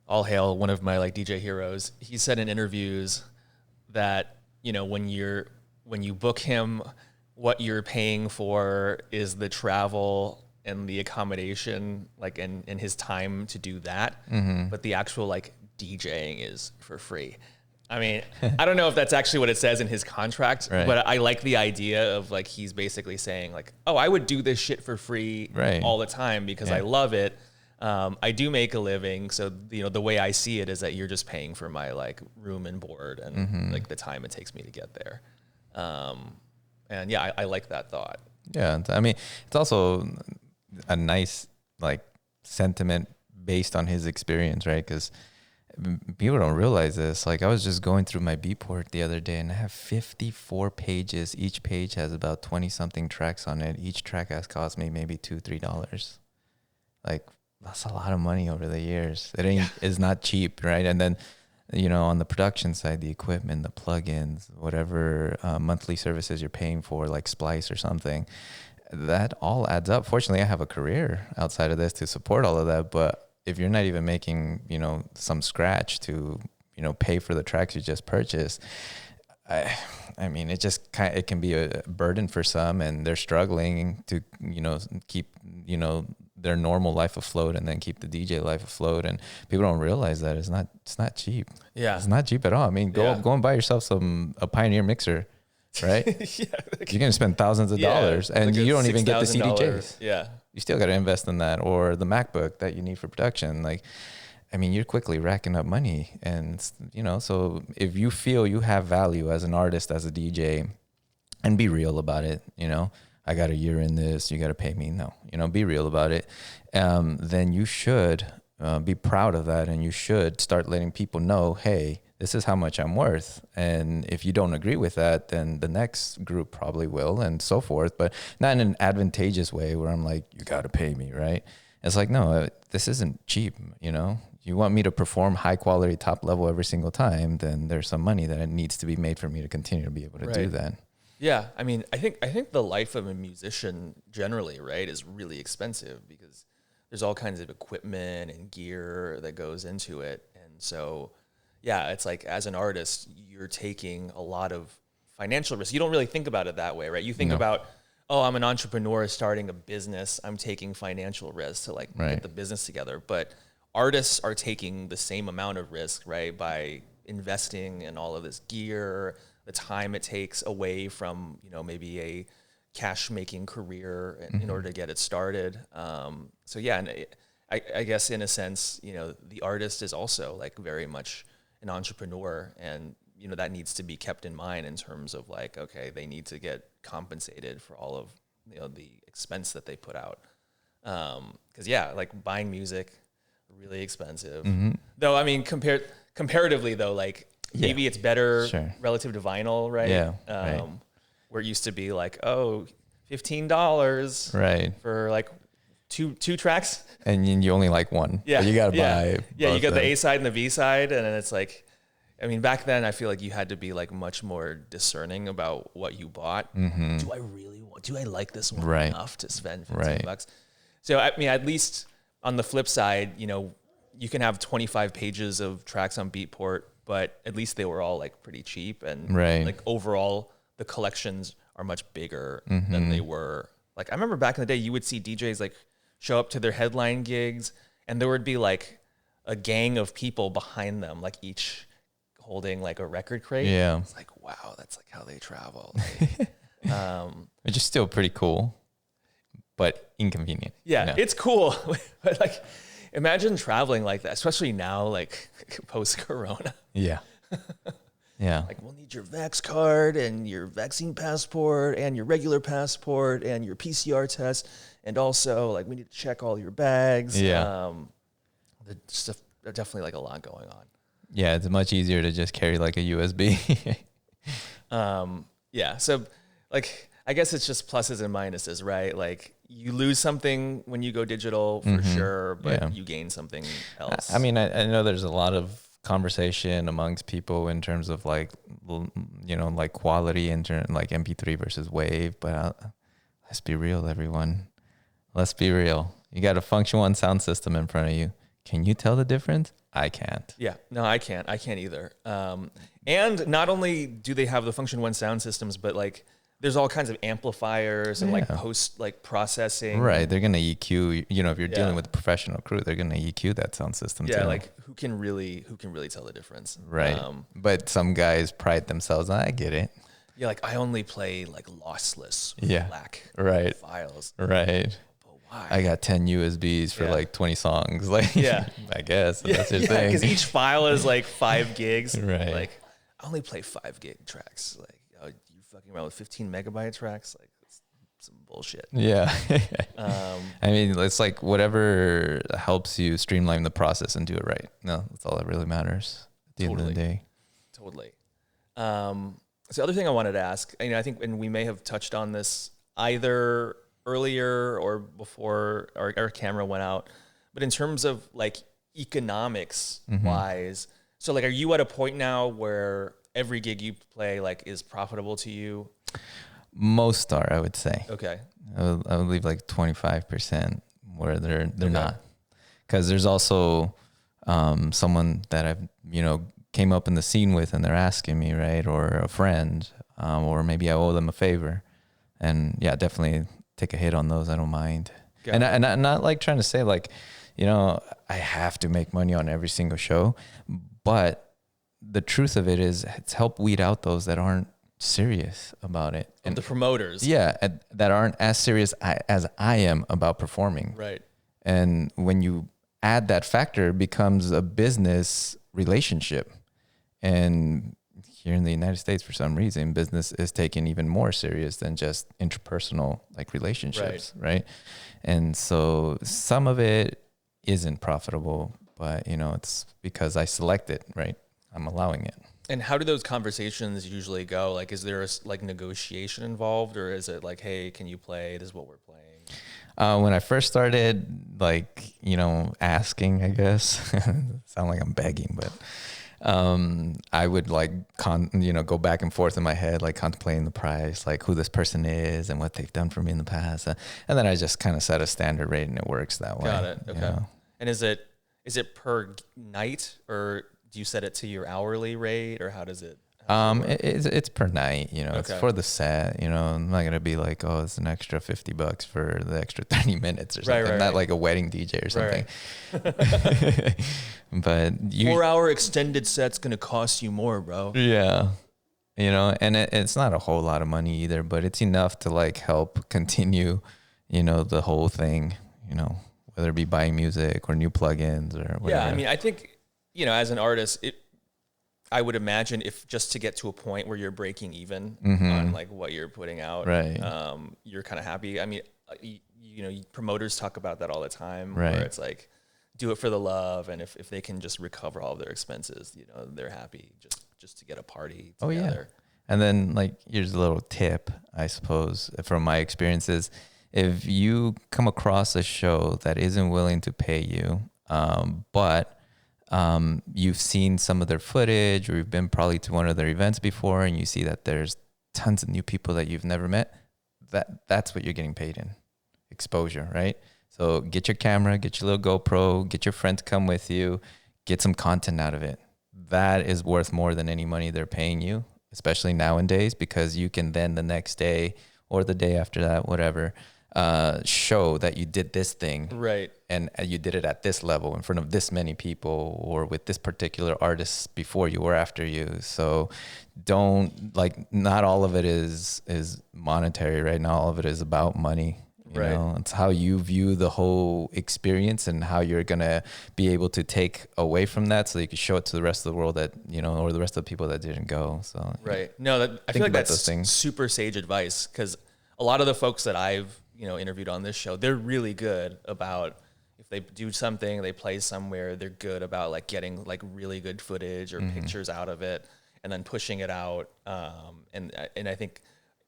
all hail, one of my like DJ heroes, he said in interviews that, you know, when you book him, what you're paying for is the travel and the accommodation, like, and his time to do that. But the actual like DJing is for free. I mean, I don't know if that's actually what it says in his contract, right. But I like the idea of like, he's basically saying like, oh, I would do this shit for free all the time because I love it. I do make a living. So, you know, the way I see it is that you're just paying for my like room and board and like the time it takes me to get there. And yeah, I like that thought. Yeah. I mean, it's also a nice like sentiment based on his experience, right? Because people don't realize this. Like, I was just going through my Beatport the other day and I have 54 pages. Each page has about 20 something tracks on it. Each track has cost me maybe $2-3. Like, that's a lot of money over the years. It's not cheap, right? And then, you know, on the production side, the equipment, the plugins, whatever monthly services you're paying for, like Splice or something, that all adds up. Fortunately, I have a career outside of this to support all of that. But if you're not even making, you know, some scratch to, you know, pay for the tracks you just purchased, I mean, it can be a burden for some, and they're struggling to, you know, keep, you know, their normal life afloat and then keep the DJ life afloat. And people don't realize that it's not cheap. Yeah. It's not cheap at all. I mean, go and buy yourself a Pioneer mixer, right? Yeah. You're going to spend thousands of dollars and like you don't even get the $6,000. CDJs. Yeah. You still got to invest in that, or the MacBook that you need for production. Like, I mean, you're quickly racking up money. And, you know, so if you feel you have value as an artist, as a DJ, and be real about it, you know, I got a year in this, you got to pay me. No, you know, be real about it. Then you should be proud of that, and you should start letting people know, hey, this is how much I'm worth. And if you don't agree with that, then the next group probably will, and so forth. But not in an advantageous way where I'm like, you got to pay me, right? It's like, no, this isn't cheap, you know? You want me to perform high quality, top level every single time, then there's some money that needs to be made for me to continue to be able to do that. Yeah, I mean, I think the life of a musician generally, right, is really expensive because there's all kinds of equipment and gear that goes into it. And so, yeah, it's like as an artist, you're taking a lot of financial risk. You don't really think about it that way, right? You think about, oh, I'm an entrepreneur starting a business. I'm taking financial risk to like get the business together. But artists are taking the same amount of risk, right, by investing in all of this gear, the time it takes away from, you know, maybe a cash making career in order to get it started. So yeah, and I guess in a sense, you know, the artist is also like very much an entrepreneur, and you know that needs to be kept in mind in terms of like, okay, they need to get compensated for all of, you know, the expense that they put out. Because yeah, like buying music, really expensive. Though I mean, comparatively though, like maybe it's better relative to vinyl, right? Yeah. Where it used to be like, oh, $15 for like two tracks, and you only like one. Yeah, you gotta buy. Yeah, you got the A side and the B side, and then it's like, I mean, back then I feel like you had to be like much more discerning about what you bought. Do I really want? Do I like this one enough to spend $15? So I mean, at least on the flip side, you know, you can have 25 pages of tracks on Beatport, but at least they were all like pretty cheap, and like overall the collections are much bigger than they were. Like I remember back in the day, you would see DJs like show up to their headline gigs, and there would be like a gang of people behind them, like each holding like a record crate. Yeah, it's like, wow, that's like how they travel. Like, which is still pretty cool, but inconvenient. Yeah, you know? It's cool, but like, imagine traveling like that, especially now, like post-corona. Yeah. Yeah. Like, we'll need your Vax card and your vaccine passport and your regular passport and your PCR test. And also, like, we need to check all your bags. Yeah. There's definitely, like, a lot going on. Yeah, it's much easier to just carry, like, a USB. Yeah. So, like, I guess it's just pluses and minuses, right? Like, you lose something when you go digital, for sure, but you gain something else. I mean, I know there's a lot of conversation amongst people in terms of like, you know, like quality in terms like MP3 versus Wave, but let's be real, everyone. Let's be real. You got a Function One sound system in front of you. Can you tell the difference? I can't. Yeah, no, I can't. I can't either. And not only do they have the Function One sound systems, but like there's all kinds of amplifiers and like post like processing. Right. They're going to EQ, you know, if you're dealing with a professional crew, they're going to EQ that sound system too. Yeah, like who can really tell the difference? Right. But some guys pride themselves. I get it. Yeah, like I only play like lossless black files. Right. But why? I got 10 USBs for like 20 songs. Like, I guess that's your thing. Because each file is like 5 gigs. Right. Like I only play 5 gig tracks. Like, fucking around with 15 megabyte tracks, like it's some bullshit. Yeah. I mean, it's like whatever helps you streamline the process and do it right. No, that's all that really matters at the end of the day. Totally. So the other thing I wanted to ask, you know, I think, and we may have touched on this either earlier or before our camera went out, but in terms of like economics wise, so like, are you at a point now where every gig you play like is profitable to you? Most are, I would say. Okay. I would leave like 25% where they're not, because there's also someone that I've, you know, came up in the scene with, and they're asking me, right, or a friend, or maybe I owe them a favor, and yeah, definitely take a hit on those. I don't mind. And I'm not like trying to say like, you know, I have to make money on every single show, but the truth of it is it's helped weed out those that aren't serious about it. And the promoters. Yeah. That aren't as serious as I am about performing. Right. And when you add that factor, it becomes a business relationship. And here in the United States, for some reason, business is taken even more serious than just interpersonal like relationships. Right. And so some of it isn't profitable, but you know, it's because I select it, right? I'm allowing it. And how do those conversations usually go? Like, is there a like negotiation involved, or is it like, hey, can you play? This is what we're playing. When I first started, like, asking, I guess, sound like I'm begging, but I would like go back and forth in my head, like contemplating the price, like who this person is and what they've done for me in the past, and then I just kind of set a standard rate, and it works that way. Got it. Okay. And is it per night, or do you set it to your hourly rate, or how does it? It's per night, it's Okay. for the set, I'm not going to be like, oh, it's an extra $50 for the extra 30 minutes or something. Right, I'm not right. like a wedding DJ or something. Right. But 4-hour extended set's going to cost you more, bro. yeah, and it's not a whole lot of money either, but it's enough to like help continue, the whole thing, whether it be buying music or new plugins or whatever. Yeah. I mean, I think, as an artist, I would imagine if just to get to a point where you're breaking even on like what you're putting out, right. You're kind of happy. I mean, promoters talk about that all the time, right. where it's like, do it for the love. And if they can just recover all of their expenses, they're happy just to get a party together. Oh, yeah. And then like, here's a little tip, I suppose, from my experiences. If you come across a show that isn't willing to pay you, but you've seen some of their footage, or you've been probably to one of their events before, and you see that there's tons of new people that you've never met, that's what you're getting paid in. Exposure, right? So get your camera, get your little GoPro, get your friend to come with you, get some content out of it. That is worth more than any money they're paying you, especially nowadays, because you can then the next day or the day after that, whatever, show that you did this thing, right? And you did it at this level in front of this many people, or with this particular artist before you or after you. So not all of it is monetary, right? Not all of it is about money. Right. It's how you view the whole experience and how you're gonna be able to take away from that, so you can show it to the rest of the world that or the rest of the people that didn't go. So right. No, I feel like that's super sage advice, because a lot of the folks that I've interviewed on this show, they're really good about, if they do something, they play somewhere, they're good about like getting like really good footage or pictures out of it and then pushing it out. And I think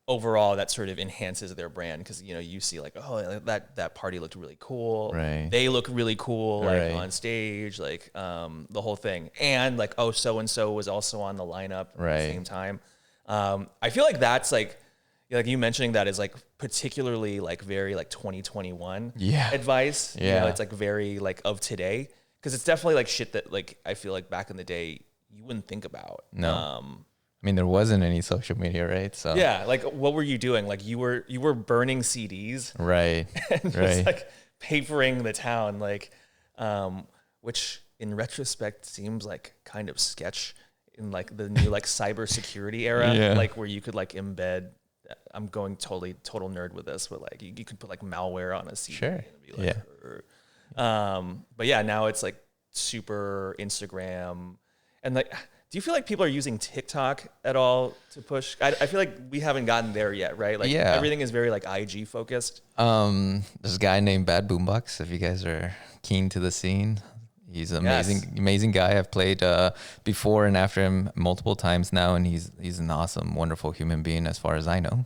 overall that sort of enhances their brand, because you see like, oh, that party looked really cool. Right. They look really cool, like right. on stage, like the whole thing. And like, oh, so and so was also on the lineup right. at the same time. I feel like that's like you mentioning that is like particularly like very like 2021 advice. Yeah. It's like very like of today, because it's definitely like shit that like I feel like back in the day you wouldn't think about. No. I mean, there wasn't any social media, right? So yeah, like what were you doing? Like you were burning CDs, right? And just like papering the town, like, which in retrospect seems like kind of sketch in like the new like cybersecurity era, like where you could like embed. I'm going total nerd with this, but like you could put like malware on a CD. Sure. And be like, but yeah, now it's like super Instagram, and like, do you feel like people are using TikTok at all to push? I feel like we haven't gotten there yet, right? Like everything is very like IG focused. There's a guy named Bad Boombox, if you guys are keen to the scene. He's an amazing guy. I've played before and after him multiple times now, and he's an awesome, wonderful human being as far as I know.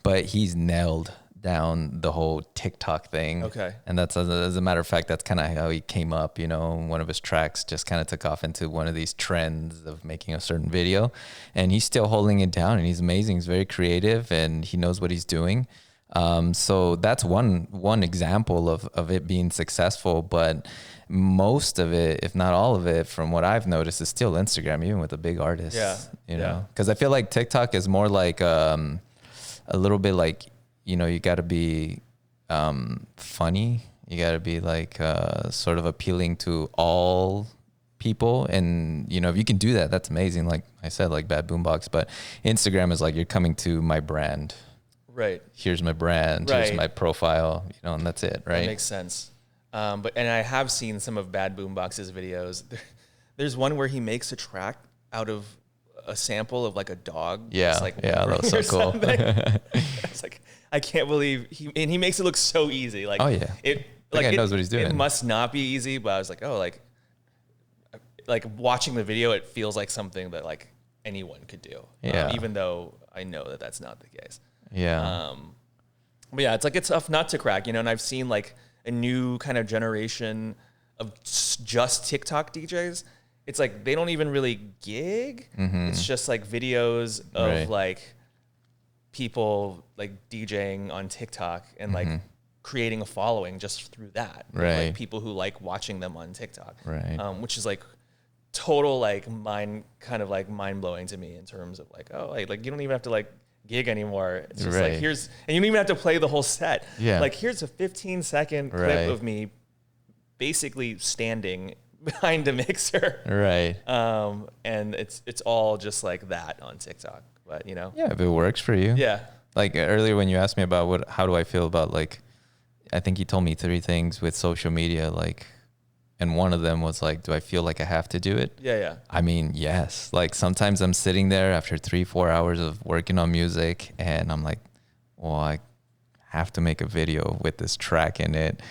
But he's nailed down the whole TikTok thing. Okay. And that's, as a matter of fact, that's kind of how he came up. One of his tracks just kind of took off into one of these trends of making a certain video, and he's still holding it down, and he's amazing. He's very creative, and he knows what he's doing. So that's one example of it being successful, but most of it, if not all of it, from what I've noticed, is still Instagram, even with the big artists. Because I feel like TikTok is more like a little bit like, you got to be funny. You got to be like sort of appealing to all people, and if you can do that, that's amazing. Like I said, like Bad Boombox, but Instagram is like, you're coming to my brand. Right. Here's my brand. Here's my profile. And that's it. Right. That makes sense. And I have seen some of Bad Boombox's videos. There's one where he makes a track out of a sample of like a dog. Yeah. Like that was so cool. It's like, I can't believe he makes it look so easy. Like, oh yeah. It like, guy knows what he's doing. It must not be easy, but I was like, oh, like like watching the video, it feels like something that like anyone could do. Yeah. Even though I know that that's not the case. Yeah. But yeah, it's like, it's tough not to crack, you know, and I've seen like a new kind of generation of just TikTok DJs. It's like, they don't even really gig. It's just like videos of like people like DJing on TikTok and like creating a following just through that. Right. Like people who like watching them on TikTok. Right. Which is like total like mind blowing to me in terms of like, oh, like you don't even have to like gig anymore. It's just like, and you don't even have to play the whole set. Yeah. Like here's a 15-second clip of me basically standing behind a mixer. Right. And it's all just like that on TikTok. But you know. Yeah, if it works for you. Yeah. Like earlier when you asked me about how do I feel about like, I think you told me 3 things with social media, like, and one of them was like, do I feel like I have to do it? Yeah. I mean, yes. Like sometimes I'm sitting there after 3-4 hours of working on music and I'm like, well, I have to make a video with this track in it.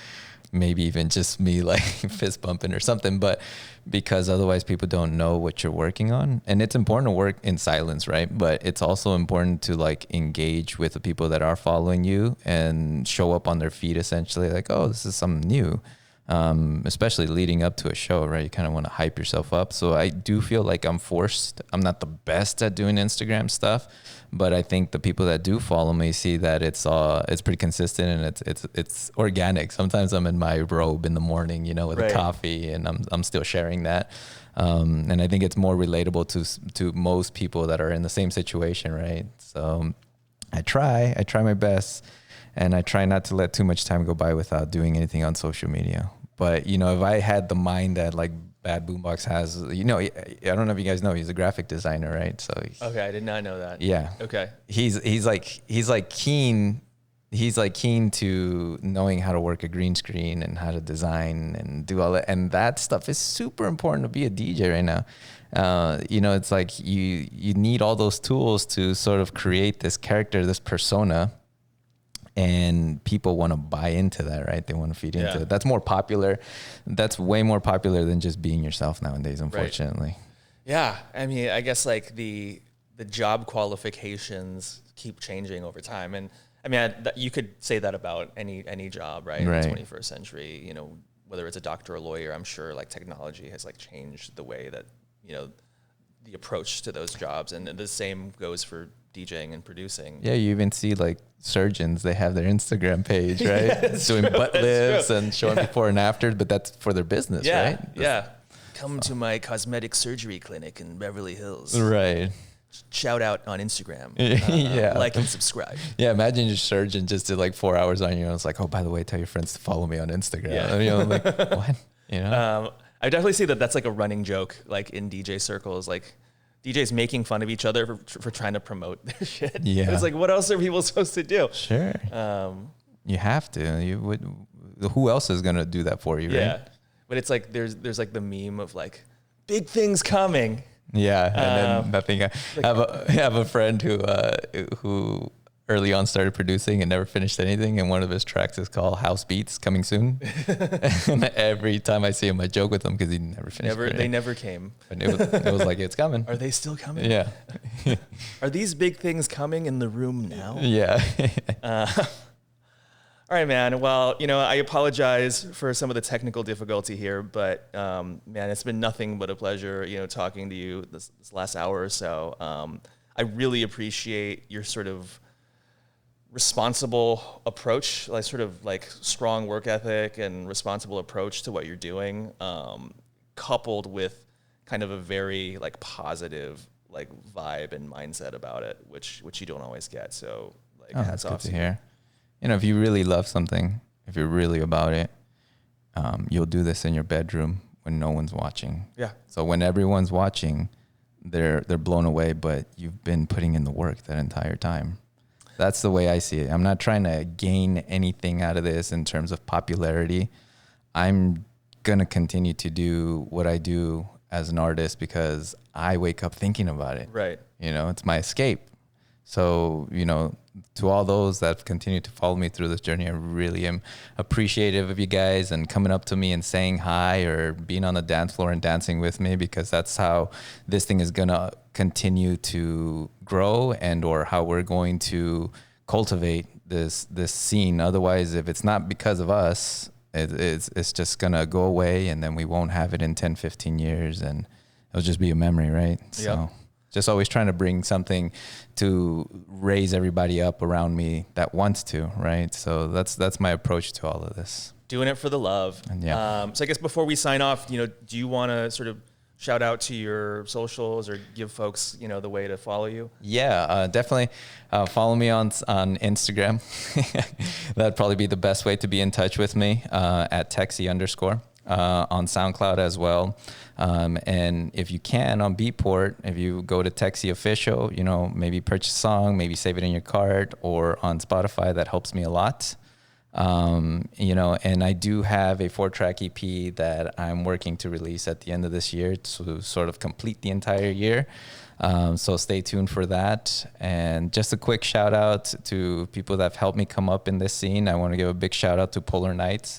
Maybe even just me like fist bumping or something, but because otherwise people don't know what you're working on. And it's important to work in silence, right? But it's also important to like engage with the people that are following you and show up on their feed essentially like, oh, this is something new. Especially leading up to a show, right? You kind of want to hype yourself up. So I do feel like I'm forced. I'm not the best at doing Instagram stuff, but I think the people that do follow me see that it's pretty consistent and it's organic. Sometimes I'm in my robe in the morning, you know, with a coffee, and I'm still sharing that. And I think it's more relatable to most people that are in the same situation, right? So I try my best, and I try not to let too much time go by without doing anything on social media. But, you know, if I had the mind that like Bad Boombox has, you know, I don't know if you guys know, he's a graphic designer, right? So Okay, I did not know that. Yeah. Okay. He's keen to knowing how to work a green screen and how to design and do all that. And that stuff is super important to be a DJ right now. You know, it's like you need all those tools to sort of create this character, this persona. And people want to buy into that, right? They want to feed into it. That's more popular. That's way more popular than just being yourself nowadays, unfortunately. Right. Yeah. I mean, I guess like the job qualifications keep changing over time. And I mean, you could say that about any job, right? In the 21st century, you know, whether it's a doctor or a lawyer, I'm sure like technology has like changed the way that, you know, the approach to those jobs. And the same goes for DJing and producing. Yeah, you even see like surgeons, they have their Instagram page, right? Doing butt lifts and showing before and after, but that's for their business, right? Yeah. Come to my cosmetic surgery clinic in Beverly Hills. Right. Shout out on Instagram. Like and subscribe. Yeah, imagine your surgeon just did like 4 hours on you and it's like, oh, by the way, tell your friends to follow me on Instagram. Yeah. And, you know, like, what? You know? I definitely see that's like a running joke, like in DJ circles, like DJs making fun of each other for trying to promote their shit. Yeah. It's like, what else are people supposed to do? Sure. You have to. Who else is going to do that for you, right? Yeah. But it's like, there's like the meme of like, big things coming. Yeah. And then nothing. I have a friend who early on started producing and never finished anything. And one of his tracks is called House Beats, coming soon. And every time I see him, I joke with him because he never finished. They never came. And it was like, it's coming. Are they still coming? Yeah. Are these big things coming in the room now? Yeah. All right, man. Well, you know, I apologize for some of the technical difficulty here, but man, it's been nothing but a pleasure, you know, talking to you this last hour or so. I really appreciate your sort of responsible approach, like sort of like strong work ethic and responsible approach to what you're doing, coupled with kind of a very like positive like vibe and mindset about it, which you don't always get. So like hats off to hear. You know, if you really love something, if you're really about it, you'll do this in your bedroom when no one's watching. Yeah. So when everyone's watching, they're blown away, but you've been putting in the work that entire time. That's the way I see it. I'm not trying to gain anything out of this in terms of popularity. I'm going to continue to do what I do as an artist because I wake up thinking about it. Right. You know, it's my escape. So, you know, to all those that continue to follow me through this journey, I really am appreciative of you guys and coming up to me and saying hi or being on the dance floor and dancing with me, because that's how this thing is going to continue to grow, and or how we're going to cultivate this scene. Otherwise, if it's not because of us, it's just going to go away, and then we won't have it in 10, 15 years, and it'll just be a memory, right? Yep. So just always trying to bring something to raise everybody up around me that wants to, right? So that's my approach to all of this. Doing it for the love. And yeah. So I guess before we sign off, you know, do you want to sort of shout out to your socials or give folks, you know, the way to follow you? Yeah, definitely. Follow me on Instagram. That'd probably be the best way to be in touch with me, at Techsi _ on SoundCloud as well. And if you can, on Beatport, if you go to Techsi Official, you know, maybe purchase a song, maybe save it in your cart, or on Spotify, that helps me a lot. You know, and I do have a 4-track EP that I'm working to release at the end of this year to sort of complete the entire year. So stay tuned for that. And just a quick shout out to people that have helped me come up in this scene. I want to give a big shout out to Polar Nights,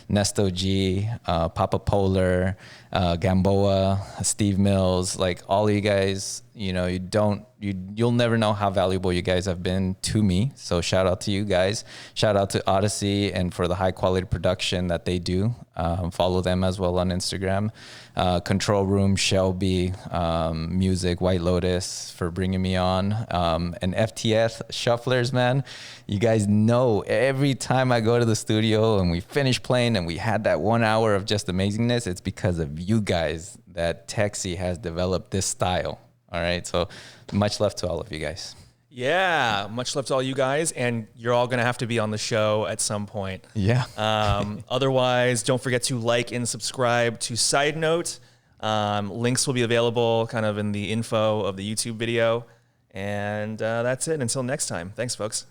Nesto G, Papa Polar, Gamboa, Steve Mills, like all of you guys. You know, you'll never know how valuable you guys have been to me. So shout out to you guys. Shout out to Odyssey and for the high quality production that they do. Follow them as well on Instagram. Control Room, Shelby, Music, White Lotus for bringing me on. And FTF Shufflers, man. You guys know every time I go to the studio and we finish playing and we had that 1 hour of just amazingness, it's because of you guys that Techsi has developed this style. All right. So much love to all of you guys. Yeah. Much love to all you guys. And you're all going to have to be on the show at some point. Yeah. Otherwise, don't forget to like and subscribe to Side Note. Links will be available kind of in the info of the YouTube video. And that's it. Until next time. Thanks, folks.